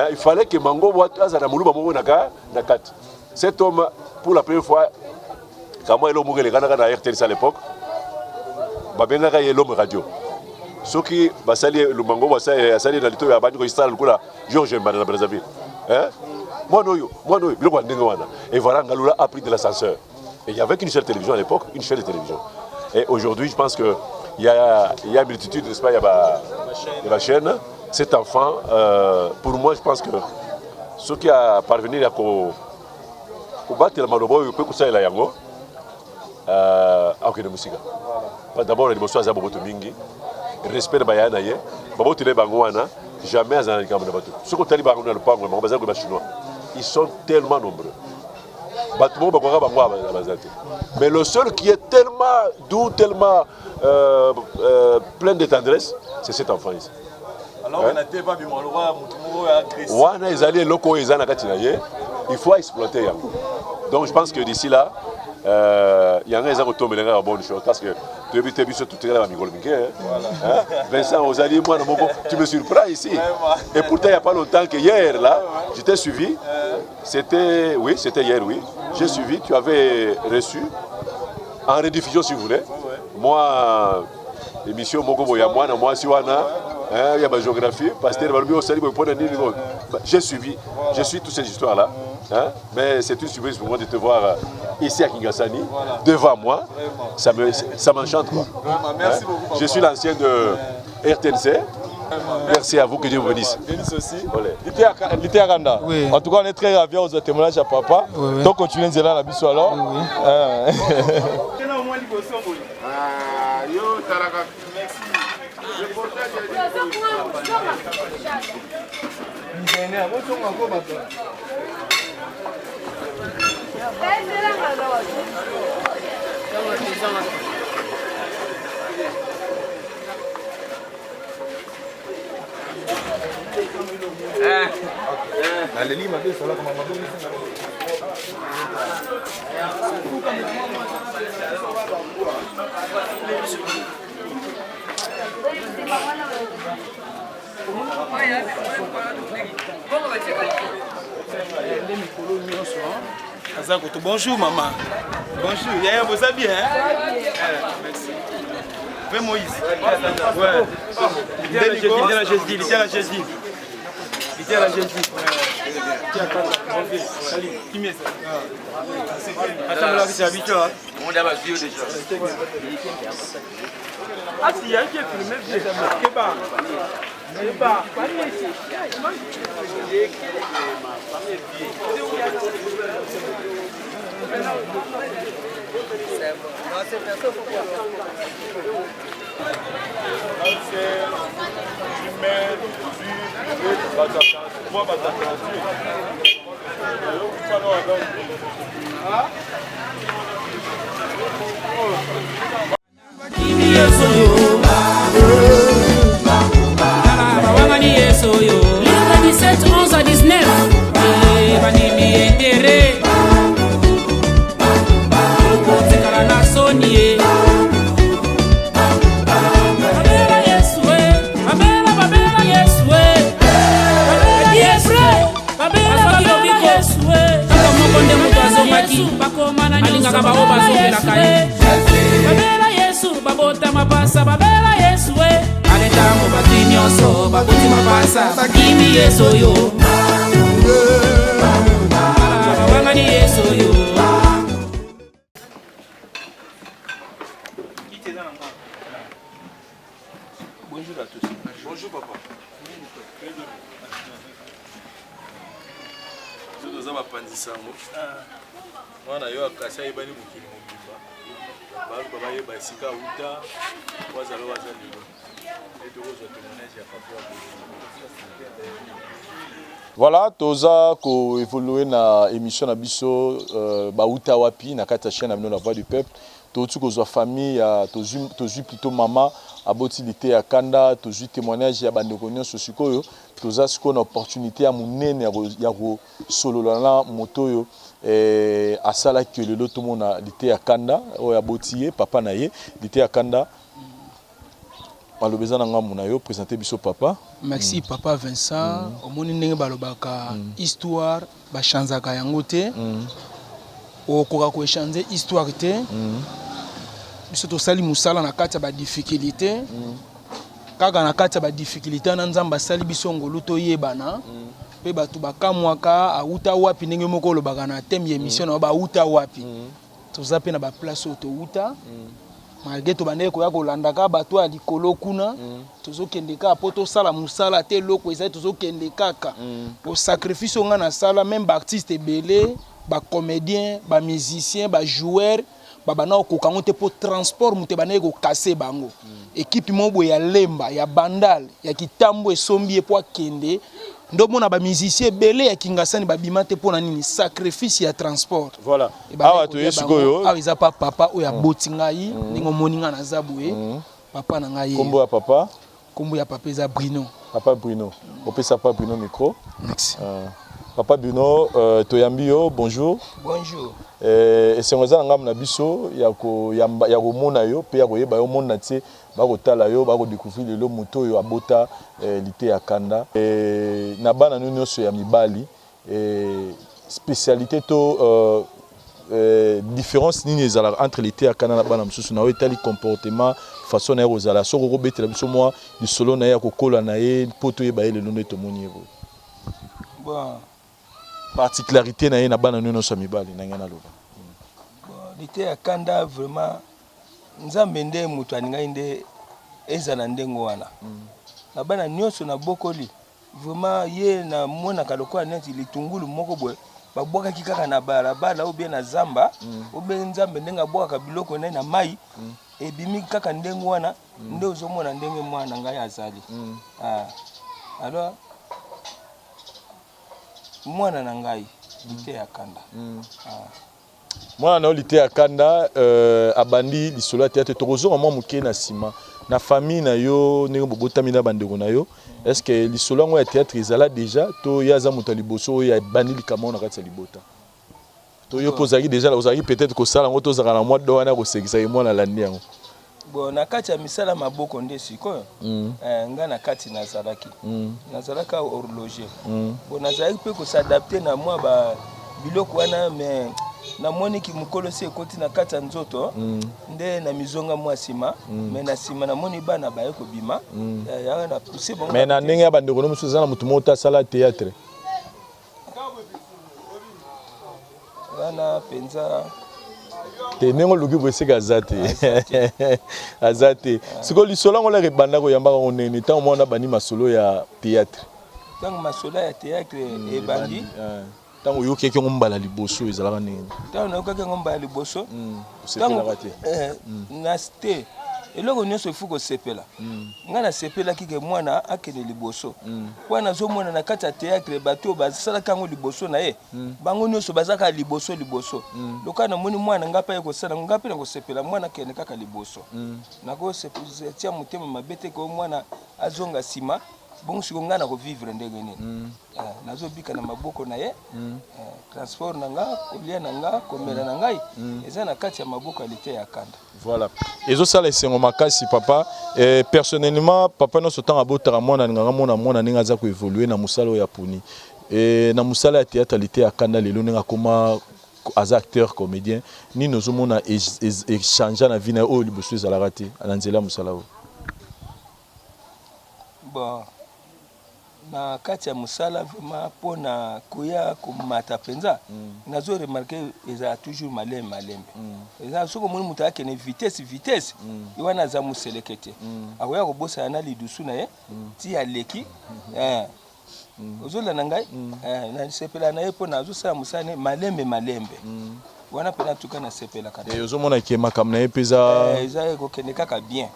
Il fallait que Mangobo azana Moulouba Mogo naka nakat. Cet homme pour la première fois quand moi, il y a RTNC à l'époque, il y a l'homme radio. Ce qui va saluer le mango, va saluer dans l'état, il y a le Georges Mbana Brazzaville. Moi, et voilà, Ngaloula a pris de l'ascenseur. Et il n'y avait qu'une seule télévision à l'époque, une chaîne de télévision. Et aujourd'hui, je pense qu'il y a une multitude, n'est-ce pas, il y a la chaîne. Cet enfant, pour moi, je pense que ce qui a parvenu à battre le Malobo, il peut que la yango. De musique. D'abord, les motions à mingi, respect de Bayana, Babotu de Bangouana, jamais à Zanakam de Batou. Ce qu'on t'a dit, le chinois, ils sont tellement nombreux. Mais le seul qui est tellement doux, tellement plein de tendresse, c'est cet enfant ici. Alors, il faut exploiter. Donc, je pense que d'ici là, il y a un retour mais une bonne chose parce que tu as vu tout à l'heure Vincent Ozali, moi tu me surprends ici et pourtant il n'y a pas longtemps que hier là je t'ai suivi, c'était hier, oui, j'ai suivi, tu avais reçu en rediffusion si vous voulez, moi émission Mogo ya moi si wana il y a ma géographie parce que j'ai suivi, je suis toutes ces histoires là. Mais c'est une surprise pour moi de te voir ici à Kingasani, devant moi. Ça m'enchante quoi. Merci beaucoup, je suis l'ancien de RTNC. Merci à vous, que Dieu vous bénisse. Bénisse aussi. Lité Aranda. Oui. En tout cas, on est très ravis aux témoignages à papa. Oui. Donc, continuez de la biso alors. Oui. Merci. Bonjour maman. Bonjour. Yaya, vous allez bien, hein? Merci. Fais Moïse. Ouais. Il tient la chaise. Il tient la chaise. Salut. Qui met ça? Attends, là, c'est habitué. On a déjà. Ah, si, il y a un qui est filmé. C'est pas. Livre 17, 11 à 19. alingaka bao bazongelaka ye babela yesu babota mapasa babela yesu ale ntango bato nyonso baboti mapasa bakimi yesu oyo babangani yesu oyo. Bonjour à tous. Bonjour papa. Nous avons appris ça. On a eu à casser les balles pour qu'il nous vive. Baba ye basika uta wazalo wazali. Et tout ça témoignage à papa. Voilà, toza ko évoluer na émission na biso ba uta wapi na kata chaîne na la voix du peuple. Tozu ko zo famille tozu plutôt maman aboti lité ya kanda tozu témoignage ya bandeko nyonso sikoyo toza siko na opportunité ya munene ya ko solola na moto yo asala que le lot mona lité ya kanda o ya botiye papa na ye lité ya kanda malobeza na nga mona yo présenter biso papa. Merci papa Vincent omoni ndenge balobaka histoire ba chanzaka yango te okoka ko échanger histoire te biso tosali musala na kati ya ba difficulté kaka na kati ya ba difficulté na nzamba sali biso ngolu to yebana pe batu bakamwaka auta wapi ndenge moko lobaka na thème ya émission na ba auta wapi toza pe na ba place auto uta malgré to bande ko ya ko landaka batu ya likolo kuna tozokende ka po tosala musala te loko ezali tozokende kaka po sacrifice nga na sala même ba artiste belé ba comédien ba musicien ba joueur babana okokango te po transport mute bana ko casser bango équipe mobo ya lemba ya bandal ya kitambo esombi po akende ndo mona ba musicien belé ya kingasani babima te po na nini sacrifice ya transport. Voilà awa to yesikoyo awa eza pa papa oya boti ngai ningo moninga na zabue papa na ngai kombo ya papa eza Bruno. Papa Bruno opesa papa Bruno micro. Merci. Papa Bruno toyambi yo bonjour. Bonjour. Esengoza ngam na biso ya ko mona yo pe ya ko yeba yo mona tie ba ko tala yo ba ko découvrir le moto yo abota lité ya kanda na bana nyo so ya mibali spécialité to différence nini ezala entre lité ya kanda na bana msusu na etali comportement façon na rozala soko ko betela biso moi du solo na ya ko kola na ye poto yeba ye le nom de to moniero. Bon particularité na ye na bana nyo so ya mibali na ngana loba. Lité ya kanda vraiment nzambe nde mutu aningai nde ezala ndengo wana na bana nyonso na bokoli vraiment ye na mona kaloko neti litungulu moko boye babwaka kikaka na balabala ou bien na zamba ou bien nzambe ndenga bwaka biloko na mai ebimi kaka ndengo wana nde ozomona ndenge mwana ngai azali alors mwana na ngai lité ya kanda Moi na lité à Kanda abandi lisolo ya théâtre tokozo vraiment muké na sima na famille na yo ne bobotami na bandeko na yo est-ce que lisolo ngo ya théâtre ezala déjà to yaza muta liboso ya bandi likamo na kati ya libota to yo pozaki déjà ozaki peut-être ko sala ngo to zaka na mois do wana ko sekisa mo na landi yango bon na kati ya misala maboko nde sikoyo nga na kati nazalaki nazalaka horloger bon nazalaki pe ko s'adapter na moi ba biloko wana mais na moni ki mukolo se ekoti na kati ya nzoto nde na mizonga mwa sima mais na sima na moni bana baye ko bima ya na pousser bon mais na ndenge ya bandeko no musuza na mutu mota sala théâtre wana penza te nengo luki bweseka azate siko lisolo ngo la rebanda ko yamba ko nene tant mona bani masolo ya théâtre tant masolo ya théâtre e bandi tango yo keke ngombala liboso ezalaka nini tango na keke ngombala liboso sepela te na ste eloko nyonso ifu ko sepela nga na sepela kike mwana akene liboso wana zo mwana na kati ya théâtre bato basala kango liboso na ye bango nyonso bazaka liboso loka na moni mwana nga pa ye ko sala nga pe na ko sepela mwana kene kaka liboso nako sepela tia mutema mabete ko mwana azonga sima bon siko nga na ko vivre ndenge nini nazo bika na maboko na ye transport na nga kolia na nga komela na ngai eza na kati ya maboko alite ya Kanda. Voilà ezo sala esengo makasi papa personnellement papa no sotanga botara mwana nganga mona ninga za ko évoluer na musala ya puni na musala ya théâtre alite ya Kanda lelo ninga koma as acteur comédien ni nozo mona échanger na vie na o liboso ezalaka te ananzela musala o bon na kati ya musala vraiment pona koya komata penza nazo remarquer eza toujours malembe eza soko moni muta akene vitesse iwana za muselekete akoya kobosa na lidusu na ye ti aleki ozola na ngai na sepela na ye pona azosala musane malembe wana pena tuka na sepela kana yozo mona ke makam na epeza eza ko kene kaka bien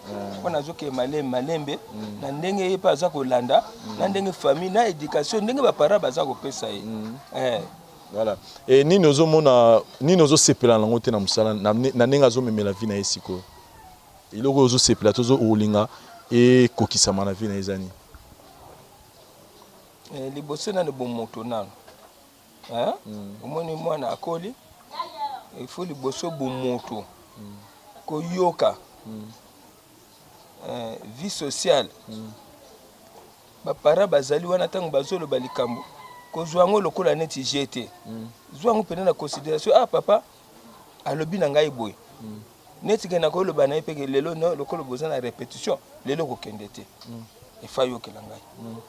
wana zo ke malembe na ndenge ye pa za ko landa na ndenge famille na éducation ndenge ba para baza ko pesa ye voilà et ni nozo mona ni nozo sepela nango te na musala na ndenge azo memela vie na esiko iloko ozo sepela tozo olinga e kokisama na vie na ezani liboso na bo moto nano omoni mwana akoli il faut liboso bumoto koyoka vie sociale bapara bazali wana ntango bazoloba likambo kozwa yango lokola neti jete zwa yango pene na considération papa alobi na ngai boye neti ke na koloba na ye peke lelo lokola boza na répétition lelo kokende te efa yokela ngai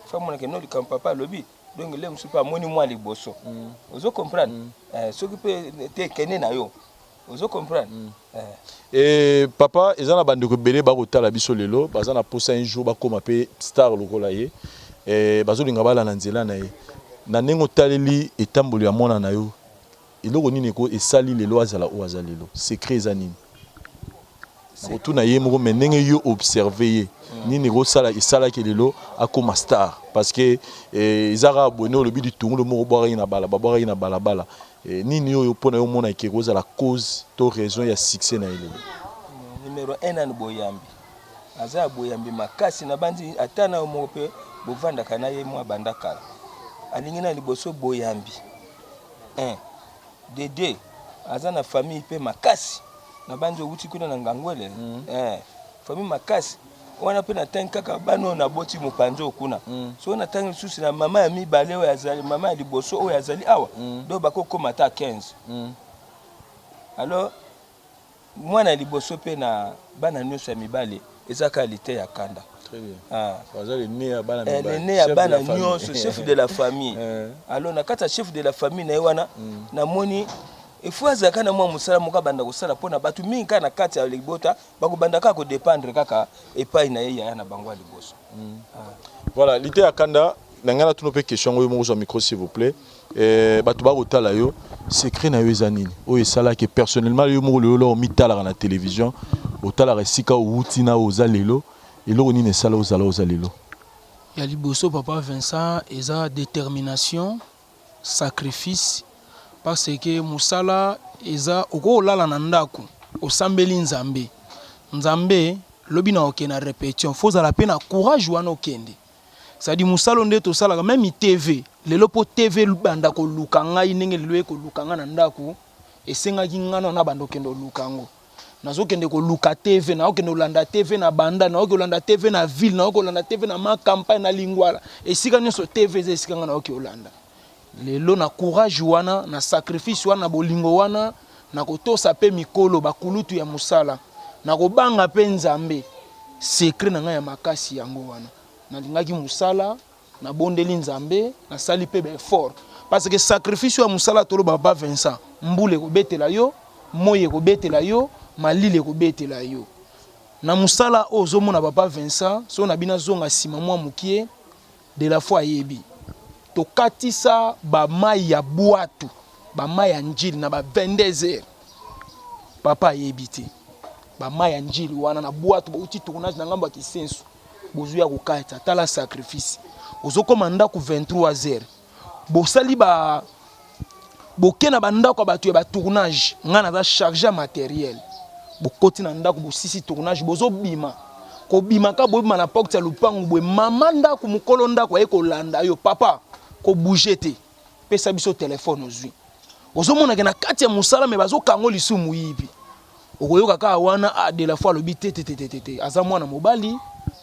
fa monake no likambo papa alobi donc le musu pa moni moi liboso ozo comprendre soki pe te kene na yo ozo comprendre et papa ezana bandeko belé ba kotala biso lelo bazana posa un jour ba koma pe star lokola ye bazolinga bala na nzela na ye na nengo taleli etambolo ya mona na yo eloko nini ko esali lelo azala o azalelo secret ezanini surtout na ye moko menenge yo observer ye nini ko sala isala ke lelo akoma star parce que izara bono le bi du tungu le moko boire na bala nini yo pona yo mona ke ko la cause to raison ya succès na ele numéro 1 na boyambi aza boyambi makasi na bandi atana moko pe bovanda kana ye mwa bandakala alingi na liboso boyambi Dede aza na famille pe makasi na bandi wuti kuna na ngangwele famille makasi wana pe na kaka bano na boti mopanzo kuna so na tangi susi na mama ya mibale oyo azali mama ya liboso oyo azali awa do bakokoma ta 15 alors mwana liboso pe na bana nyonso ya mibale eza qualité ya Kanda très bien bazali né ya bana mibale né ya bana nyonso chef de la famille alors na kata chef de la famille na wana na moni ifo azaka na mwa musala moka banda kosala pona batu mingi kana kati ya libota bakobanda kaka ko dépendre kaka epai na ye ya na bangwa liboso voilà l'idée ya Kanda nangana tuno pe question ngoyo mo micro s'il vous plaît batu ba kotala yo secret na yo ezanini o esala ke personnellement yo mo lo mitala na télévision otala resika outina ozalelo eloko nini esala ozalelo ya liboso papa Vincent eza détermination sacrifice parce que musala eza okolala na ndako osambeli nzambe nzambe lobi na okena répétition faut ala pe na courage wana okende c'est-à-dire musalo nde to sala même TV lelo po TV banda ko luka ngai ndenge lelo ko luka nga na ndako esenga ki ngana na bando kendo lukango nazo kende ko luka TV na okende olanda TV na banda na okende olanda TV na ville na okende olanda TV na ma campagne na lingwala esika nyoso TV ze esika nga na okende olanda lelo na courage wana na sacrifice wana bolingo wana na kotosa pe mikolo bakulutu ya musala na kobanga pe nzambe secret na nga ya makasi yango wana na lingaki musala na bondeli nzambe na sali pe effort parce que sacrifice ya musala tolo baba Vincent mbule ko betela yo moye ko betela yo malile ko betela yo na musala ozomona papa Vincent so na bina zonga sima mwa mukie de la foi yebi to katisa ba mai ya boatu ba mai ya njili na ba 22h papa yebiti ba mai ya njili wana na boatu ba uti tournage na ngambo ya kisensu bozu ya kokaita tala sacrifice ozokoma ndako 23h bosali ba bokena ba ndako batu ya ba tournage ngana za charger matériel bokoti na ndako bosisi tournage bozobima ko bima ka bobima na porte ya lupangu bwe mama ndako mukolo ndako ekolanda yo papa ko bouger te pesa biso téléphone ozwi ozomona ke na kati ya musala me bazokango lisumu yibi okoyoka ka wana a de la fois lobi te aza mwana mobali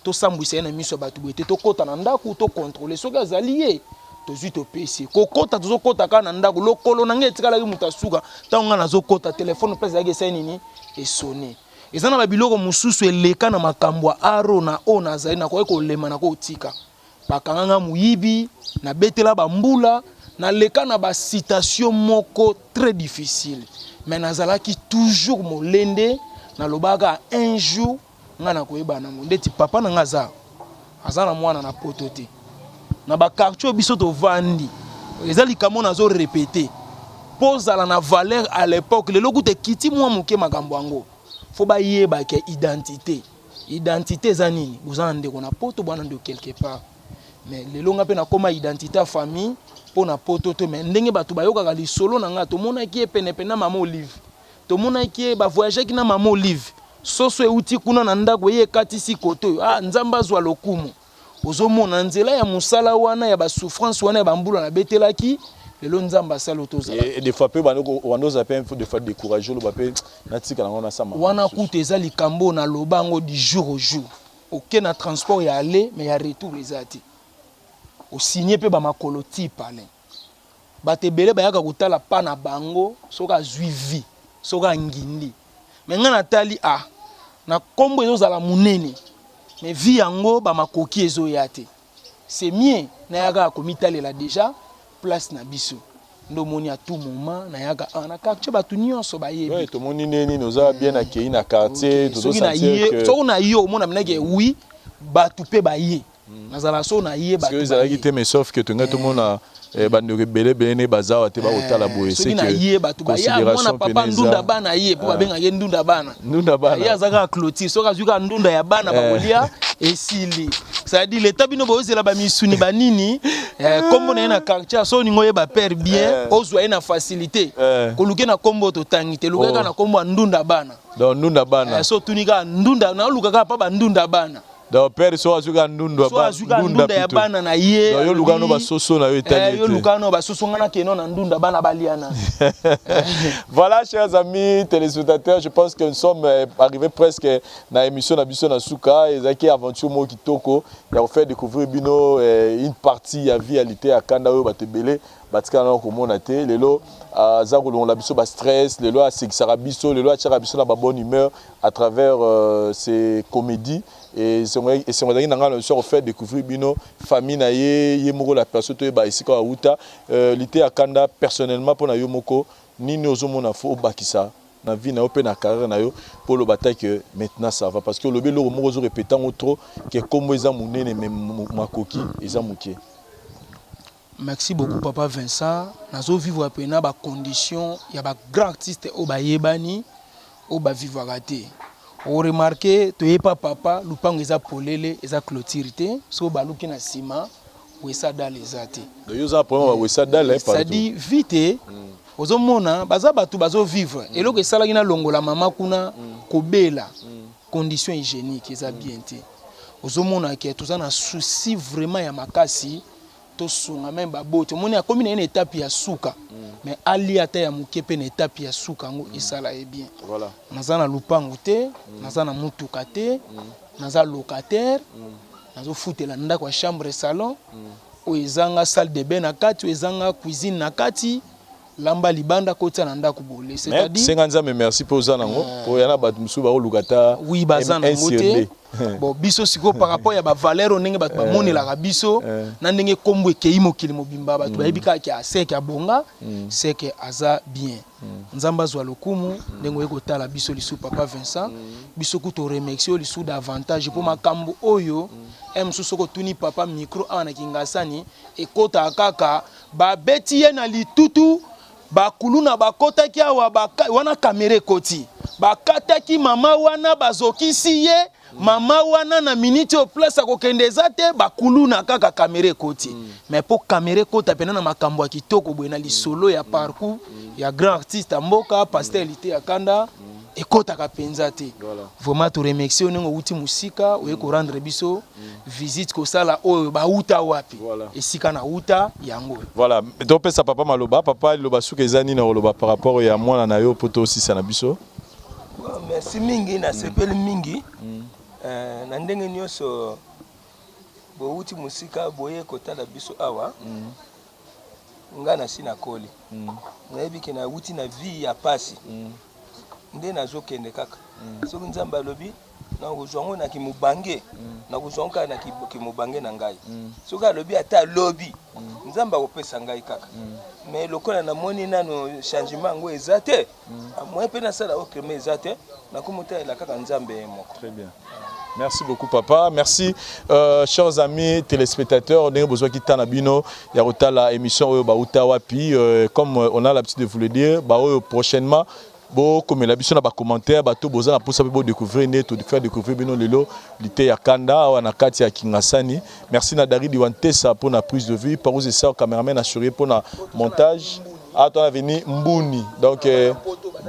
to sambwisa na miso batu bwete to kota na ndako to contrôler soki azali ye tozwi to pesi kokota tozokota ka na ndako lokolo na ngeti kala mutasuka tango na zokota téléphone pesa yake sai nini esone ezana ba biloko mususu eleka na makambo aro na ona azali na ko ekolema na ko tika bakanga muyibi na betela bambula na leka na ba citation moko très difficile mais nazalaki toujours molende na lobaka un jour ngana koyeba na ndeti papa na ngaza azana mwana na potote na ba quartier biso to vandi ezali kamo nazo répéter pose ala na valeur à l'époque le lokute kiti mwa muke makambo yango faut ba yeba ke identité za nini bozana ndeko na poto bwana ndo quelque part mais le longa pe na koma identité famille pour na poto to mais ndenge batu bayoka ka lisolo na nga to mona ki pene na mama Olive to mona ki ba voyager ki na mama Olive soso euti kuna na ndako ye katisi koto nzamba zwa lokumu ozomona nzela ya musala wana ya ba souffrance wana ya bambula na betelaki lelo nzamba sala otoza et des fois pe wanoza pe faut des fois décourager lo ba pe natika na ngona sama wana kuta eza likambo na lobango du jour au jour aucun na transport ya aller mais ya retour ezati o signé pe ba makolo ti pale batebele bayaka kutala pa na bango soka zuivi soka ngindi mais ngana tali na kombo ezozala munene mais vie yango ba makoki ezoyate c'est mieux na yaka komitalela déjà place na biso ndo moni à tout moment na yaka na quartier batu nyonso ba yebi ouais to moni neni noza bien accueilli na quartier to sentir que so na yo mona meneke oui batu pe ba ye nazala so na ye batu parce que ezalaki te mais sauf que to ngato mona bande rebelle bene bazawa te ba otala boye c'est que ye batu ba ya mona papa ndunda bana ye po babenga ye ndunda bana ya zaka clôture so kazuka ndunda ya bana ba kolia esili ça dit l'état bino bozela ba misuni banini kombo na na quartier so ningo ye ba père bien ozwa na facilité koluke na kombo to tangite lukaka na kombo ndunda bana donc ndunda bana so tunika ndunda na lukaka pa ba ndunda bana donc père so azuka ndunda ya bana na ye yo lukano ba soso na yo etali yo lukano ba soso ngana keno na ndunda bana baliana. Voilà chers amis téléspectateurs, je pense que nous sommes arrivés presque dans l'émission na biso na suka ezaki aventure mo kitoko ya faire découvrir bino une partie ya réalité à kanda yo batebele batika na ko mona te lelo za ko la biso ba stress lelo a sekisara biso lelo a tchara biso na ba bonne humeur à travers ces comédies. Et c'est vrai que nous avons fait découvrir bino famille na ye moko la personne to ba isika wa uta lité akanda personnellement pour na yo moko ni ozomona fo bakisa na vie na yo pe na carrière na yo pour le bataille que maintenant ça va parce que le belo moko zo répétant trop que comme eza munene mais makoki eza mukie. Merci beaucoup papa Vincent nazo vivre après na ba condition ya ba grand artiste o ba yebani o ba vivre raté. On remarque to yepa papa lupango eza polele eza clôturité so baluki na ciment ou esa dans les até. De yoza problème ou esa dans les ça dit vite ozomona baza bato bazovivre eloko esalaki na longola mama kuna kobela condition hygiénique eza bien te ozomona ke toza na souci vraiment ya makasi tosunga même babote omoni akomi na une étape ya suka mais ali ata ya moke mpe na étape ya suka yango esala ye bien naza na lupango te naza na mutuka te naza locataire nazofutela ndako ya chambre salon oyo ezanga salle de bain na kati oyo ezanga cuisine na kati lamba libanda kotia na ndako bole c'est-à-dire senga nzambe merci pour ça nango po yana bato musu ba lukata oui baza na ngote bon biso siko par rapport ya ba valeur ndenge bato ba monela biso na ndenge kombo ekei mokili mobimba bato ba yebika ki aseke abonga c'est que aza bien nzamba zwa lokumu ndenge ekotala biso lisu papa Vincent biso kuto remercier lisu davantage pour makambo oyo msusu ko tuni papa micro ana kingasani ekota kaka ba beti ye na litutu bakuluna bakotaki awa wana kamera ekoti bakataki mama wana bazokisi ye mama wana na minute au place akokende eza te bakuluna kaka kamera ekoti mais po kamera ekota pena na makambo ya kitoko boye na lisolo ya parcours ya grand artiste mboka pastelité ya kanda ekotaka penza te vraiment to remercier onengo uti musika oye ko rendre biso visite kosala oyo bauta wapi esika na uta yango voilà donc pesa papa maloba papa loba suka ezani na loba par rapport ya mwana na yo poto aussi sana biso merci mingi na sepeli mingi na ndenge nyonso bouti musika boye kotala biso awa nga na sina koli nayebi ke na uti na vie ya pasi nde nazokende kaka soki nzambe alobi nakozwango na kimubange nakozwango kaka na kimubange na ngai soki alobi ata alobi nzambe akopesa ngai kaka mais lokola namoni nano changement yango eza te moi mpe nasala okreme eza te nakomotalela kaka nzambe moko. Très bien. Merci beaucoup papa, merci chers amis téléspectateurs, on a besoin qui t'a bino ya la émission Bauta Wapi comme on a l'habitude de vous le dire, prochainement bon comme l'habitude na ba commentaire bato boza na posa pe découvrir net to faire découvrir bino lelo lité ya kanda wana kati ya Kingasani. Merci na Dari Diwantesa pour la prise de vue, par aux essais cameraman assuré pour la montage. À ton avenir Mbuni donc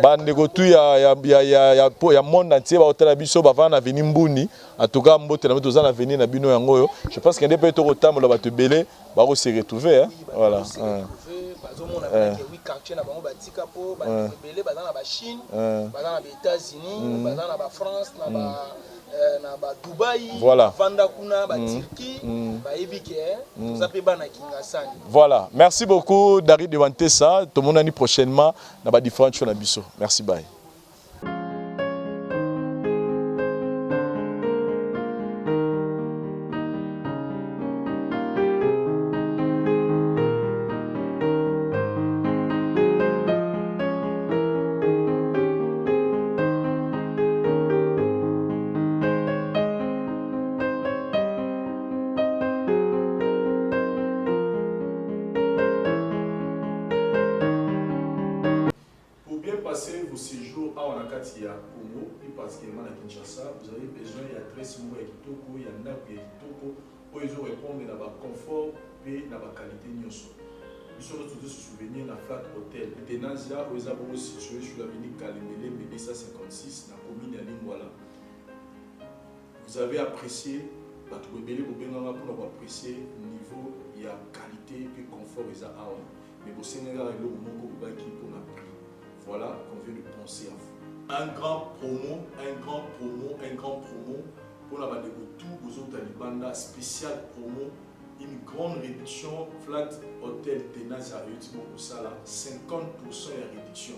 bande gotu ya monde entier ba hôtel biso ba vana avenir Mbuni en tout cas mbote na toza na avenir na bino yango yo je pense que ndé to kotambola ba te belé ba ko se retrouver voilà oui quartier na bango batika po ba belé ba na ba Chine ba na ba États-Unis ba na ba France na ba Dubaï voilà. Vanda kuna ba Turquie ba ebike za pe bana Kingasani. Voilà, merci beaucoup Dari Diwantesa, tout le monde année prochainement na ba différentes choses na biso. Merci bye. Vos séjours à Wanakati à Congo et particulièrement à Kinshasa, vous avez besoin d'adresse mot à Kitoko, il y en a qui est Kitoko, pour ils répondre à la confort et à la qualité nyoso. Nous sommes tous se souvenir de la Flat Hotel. Tenazia, où ils sont situés sur l'avenue Kalemele, Médessa 56, dans la commune de Lingwala. Vous avez apprécié, pour apprécier le niveau, il y a qualité et confort, mais au Sénégal, il y a un moment pour la prix. Voilà qu'on vient de penser à vous. Un grand promo pour la bande de tout aux autres Talibanda, spécial promo, une grande réduction, Flat Hotel Tenazia Réutimo Kusala, 50% de réduction.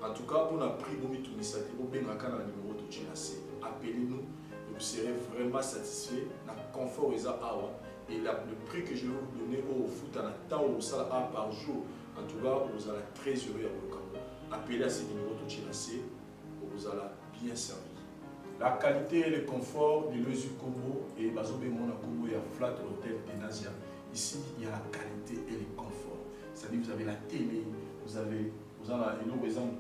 En tout cas, pour la prix Bomi Tunisate, au Bengaka na numéro de Tchénassé, appelez-nous et vous serez vraiment satisfait. Na confort et awa et le prix que je vais vous donner au foot à la temps au sala par jour, en tout cas, vous allez très heureux à vous. Appelez à ce numéro de Tchénassé, vous allez bien servir. La qualité et le confort de l'Oesu Combo et Bazobe Mona Combo et Flat Hotel Tenazia. Ici, il y a la qualité et le confort. C'est-à-dire vous avez la télé, vous avez un exemple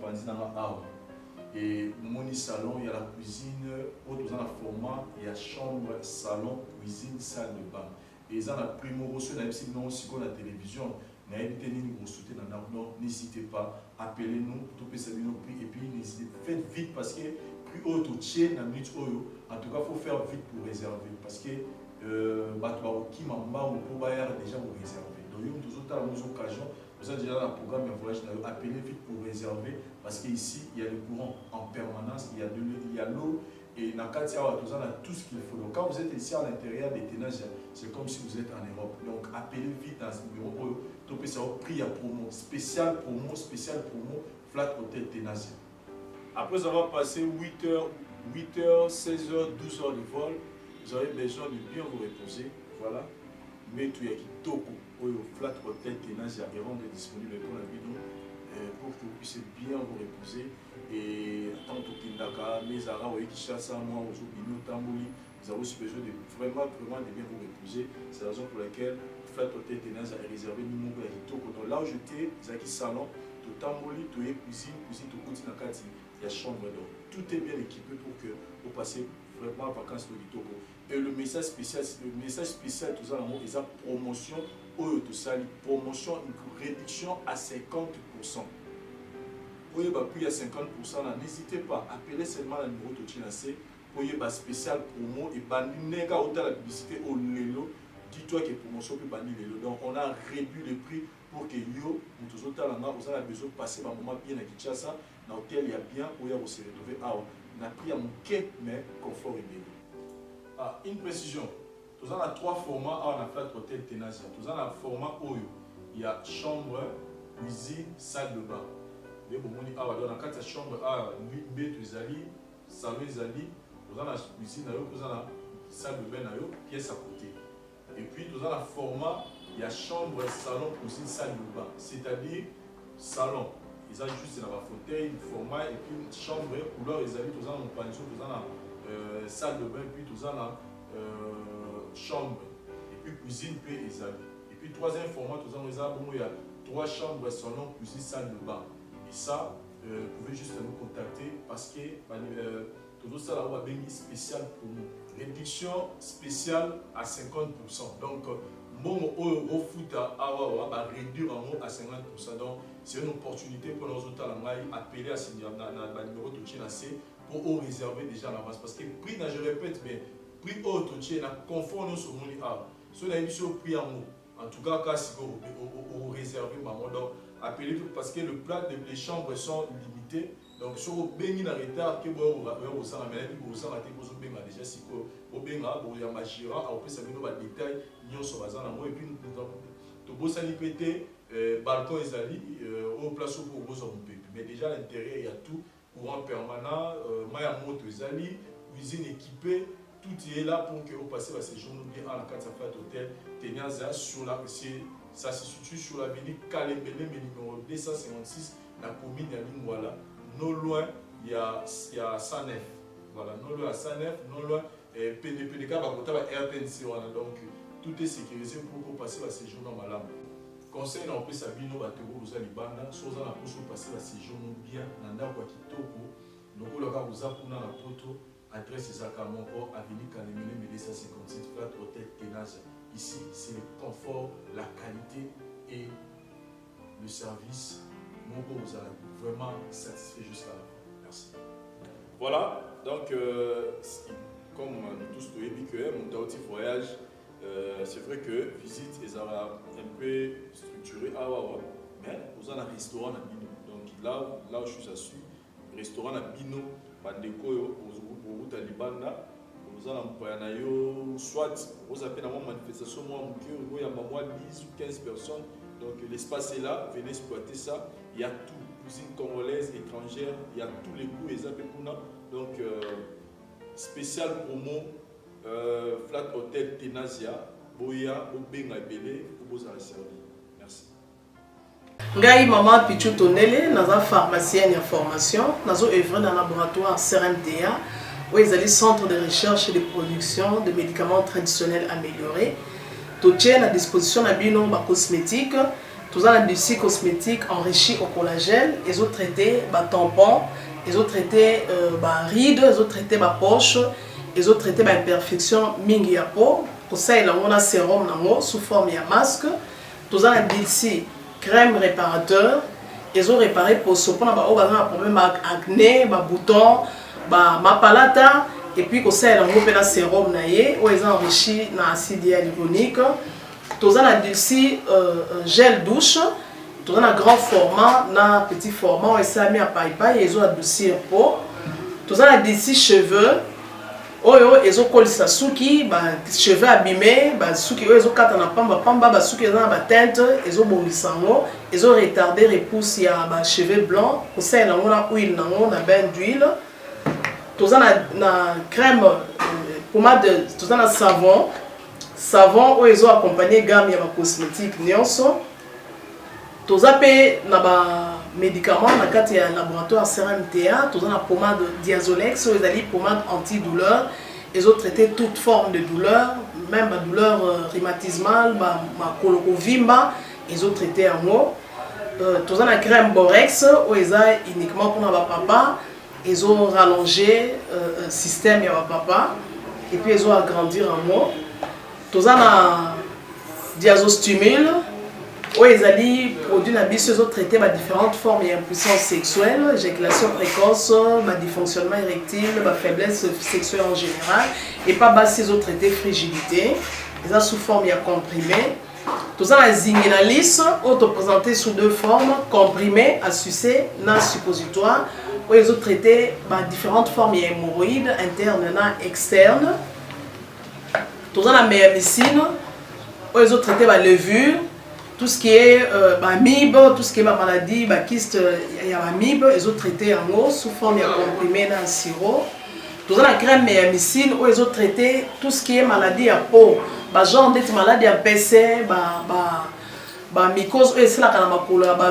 et mon salon, il y a la cuisine, autre format, il y a chambre, salon, cuisine, salle de bain. Et ils ont la primo reçu, la télévision. Donc n'hésitez pas, appelez-nous, tout peut s'abonner au prix et puis n'hésitez pas, faites vite parce que plus haut au tien, en tout cas il faut faire vite pour réserver parce que qui m'a déjà vous réserver. Donc il y a des occasions, vous avez déjà un programme de voyage, appelez vite pour réserver parce qu'ici il y a le courant en permanence, il y a l'eau. Et dans tout ce qu'il faut. Donc quand vous êtes ici à l'intérieur des Ténages, c'est comme si vous êtes en Europe. Donc appelez vite dans ce numéro. Tout peut savoir prix à promo, spécial promo, Flat Hotel Ténages. Après avoir passé 8h, 16h, 12h de vol, vous avez besoin de bien vous reposer. Voilà. Mais tout y a qui toko au Flat Hotel Ténages est disponible pour la vidéo pour que vous puissiez bien vous reposer. Et tant que Kindaka, mes arabes, Kishasa, moi, Ozobino, Tambouli, nous avons aussi besoin de vraiment de bien vous reposer. C'est la raison pour laquelle Flat Hotel Ténages a réservé numéro à Hitoko. Donc là où j'étais, Zaki Salon, tout Tambouli, tout cuisine, tout côté Nakati, il y a chambre d'or. Tout est bien équipé pour que vous passiez vraiment vacances au Hitoko. Et le message spécial, tout ça, il y a promotion, promotion, une réduction à 50%. Pour plus à 50%, n'hésitez pas, appelez seulement le numéro de Tchinasé pour y spécial promo et nega autant la publicité au Lelo. Dis-toi que promotion peut bannir Lelo. Donc on a réduit le prix pour que yo, nous tous autant là, vous avez besoin de passer un moment bien à Kinshasa, dans lequel il y a bien pour y se retrouver. On a pris à mon quai, mais confort et bien. Une précision. Nous avons 3 formats à la Flat Hotel Ténages. Nous avons un format où il y a chambre, cuisine, salle de bain. Dans la chambre, salon, vous avez la cuisine, vous avez la salle de bain, pièce à côté. Et puis, vous avez le format, il y a chambre, salon, cuisine, salle de bain. C'est-à-dire, salon, ils ont juste un fauteuil, un format, et puis une chambre, couleur, vous avez un panneau, vous avez la salle de bain, puis vous avez la chambre, et puis cuisine, puis ils ont. Et puis, troisième format, il y a 3 chambres, salon, cuisine, salle de bain. Et ça, vous pouvez juste nous contacter parce que tout ça là, on a une spéciale pour nous. Réduction spéciale à 50%. Donc, bon, au foot, on va réduire à 50%. Donc, c'est une opportunité pour nous autres à appeler à ce numéro de Tchinasé pour réserver déjà à l'avance. Parce que prix, je répète, mais prix haut, c'est confort nous sur mon lit. Si on a eu prix en mot, en tout cas, quand on réserve, donc appelez parce que les chambres sont limitées. Donc, si vous avez un retard, que vous avez déjà si vous avez un magistrat, vous pouvez savoir les détails, et puis nous avons balcon et au place pour vous. Mais déjà à l'intérieur, il y a tout, courant permanent, moto, cuisine équipée. Tout est là pour que vous passiez ce séjour bien à la carte Flat Hotel Ténages sur la ça se situe sur l'avenue Kalembele, numéro 256, la commune de Lingwala. Non loin, il y a Sanef. Voilà, non loin à Sanef, non loin, PDK, RTNC. Donc, tout est sécurisé pour passer ce séjour dans ma lame. Conseil, on peut s'habiller, nous allons libanda, soit on a pour passer ce séjour bien, nanda kwa kitoko, nous allons vous apprendre la photo. Adresse Zakamoko, avenue Kalemele, 256, Flat Hotel Ténages. Ici, c'est le confort, la qualité et le service. Mon beau, vous allez vraiment satisfait jusqu'à la fin. Merci. Voilà, donc, comme nous tous nous dit que mon petit voyage, c'est vrai que visite est un peu structurée, mais vous avez un restaurant à Bino. Donc là où je suis assis, restaurant à Bino, Bandekoyo, vous avez Libanda, vous avez soit vous avez une manifestation, il y a 10 ou 15 personnes, donc l'espace est là, venez exploiter ça. Il y a tout, cuisine congolaise, étrangère, il y a tous les goûts, donc spécial promo, Flat Hotel Ténages, Boya, Obenga Belé, pour vous servir. Merci. Ngai maman Pichu Tonele, naza pharmacienne en formation, nazo œuvre dans le laboratoire CRMDA, où ils allaient centre de recherche et de production de médicaments traditionnels améliorés. Tout est à disposition de bino cosmétiques, tout un industrie cosmétique enrichi au collagène, ils ont traité tampons, ils ont traité rides, ils ont traité poche, ils ont traité imperfection mingi ya peau. Pour ça, il y a un sérum sous forme de masque, tout un industrie crème réparateur. Ils ont réparé pour ce qu'on a un problème avec acné, bouton, mapalata, et puis qu'on sait un sérum naïe, où ils ont enrichi dans l'acide hyaluronique. Tous un adouci gel douche, tous un grand format, un petit format, et ça a mis à paille, ils ont adouci un pot. Tous un adouci cheveux. Ils ont collé sa souki, cheveux abîmés, souki, ils ont quatre en pamba, souki dans la teinte, ils ont bondi sango, ils ont retardé repousse il y a cheveux blancs, pour ça ils ont la huile, na bain d'huile. Tous en na crème, pommade, tous en savon, où ils ont accompagné gamme il y a cosmétique nyonso. Tous en na médicaments dans le laboratoire CRMTA, tous en pommade Diazolex, ils ont pommade antidouleur, ils ont traité toute forme de douleur, même la douleur rhumatismale, ma colocovimba, ils ont traité en haut. Tous en crème Borex, où ils ont uniquement pour notre papa, ils ont rallongé le système de papa, et puis ils ont agrandi en haut. Tous en Diazostimule, où ils ont produit ils ont traité différentes formes d'impuissance sexuelle, éjaculation précoce, dysfonctionnement érectile, faiblesse sexuelle en général, et pas ils ont traité frigidité, ils ont sous forme comprimée. Tout ça, la zinguinalis, présenté sous deux formes, comprimé à sucer, na suppositoire, où ils ont traité différentes formes d'hémorroïdes internes et externes. Tout ça, la méamycine, où ils ont traité la levure. Tout ce qui est amibe, tout ce qui est maladie, kyste, il y a amibe, ils ont traité en eau sous forme de comprimé dans le sirop. Tout ça, la crème méamycine, où ils ont traité tout ce qui est maladie à peau. Genre des maladies à PC, mycose, c'est là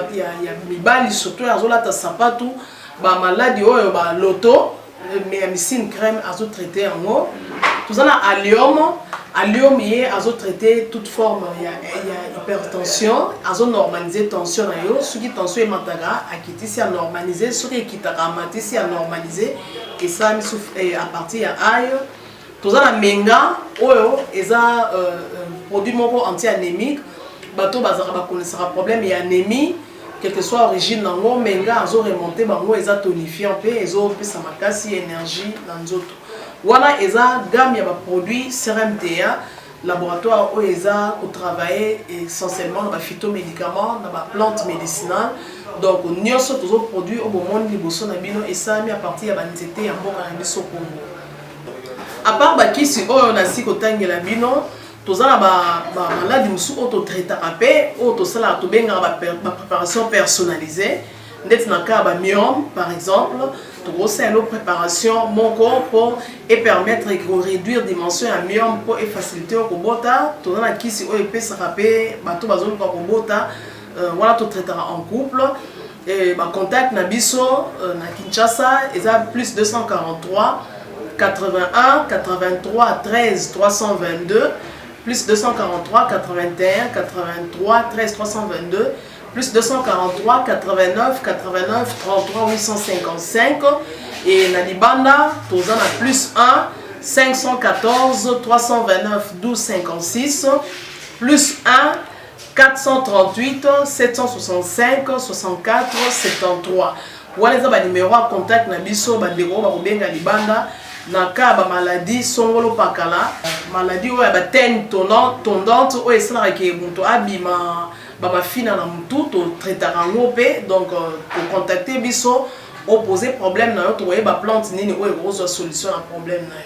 qu'il y a mibali, surtout, ils ont là, tout, maladie, l'auto, méamycine, crème, ils ont traité en eau. Tout ça, la allium. Allium, ils ont traité toute forme, il y a hypertension, ils ont normalisé tension, ceux qui tension est mataga, à quitter si à normaliser, ceux qui quittent à mater si à normaliser, et ça à partir de aïe. Tout ça, la menga, ils ont produit mon anti-anémique, bateau bazara connaissera problème, il y a anémie, quelle que soit l'origine, menga, ils ont remonté, ils ont tonifié un peu, ils ont fait sa makasi, énergie dans les autres. Voilà, ils ont gamme de produits CRMTA, laboratoire où ils ont travaillé essentiellement dans les phytomédicaments, dans les plantes médicinales. Donc, nous avons tous les produits au moment où nous avons et ça a mis à partir de l'anxiété et à bon cannabis au Congo. À part si on a si côté de la bino, tous les maladies qui sont autotraités, la préparation personnalisée. Dans le cas de myome, par exemple, c'est une préparation pour permettre de réduire la dimension de myome pour faciliter le robota. Tout le monde qui peut se rappeler, tout le monde voilà, tout traitera en couple. Et contact Nabiso, na Kinshasa, ils ont plus 243 81 83 13 322, plus 243 81 83 13 322. Plus 243 89 89 33 855 et Nalibanda, tous en a plus 1 514 329 12 56 plus 1 438 765 64 73. Voilà les numéros à contact na biso bandeko ba kobenga libanda na ka ba maladie songolo pakala maladie oyo ba teigne tondante oyo esalaka ke moto abima bafina na mutu to traitaka ngo pe donc pour contacter biso opposer problème na yo to ba plante nini oyo kozwa solution na problème na yo.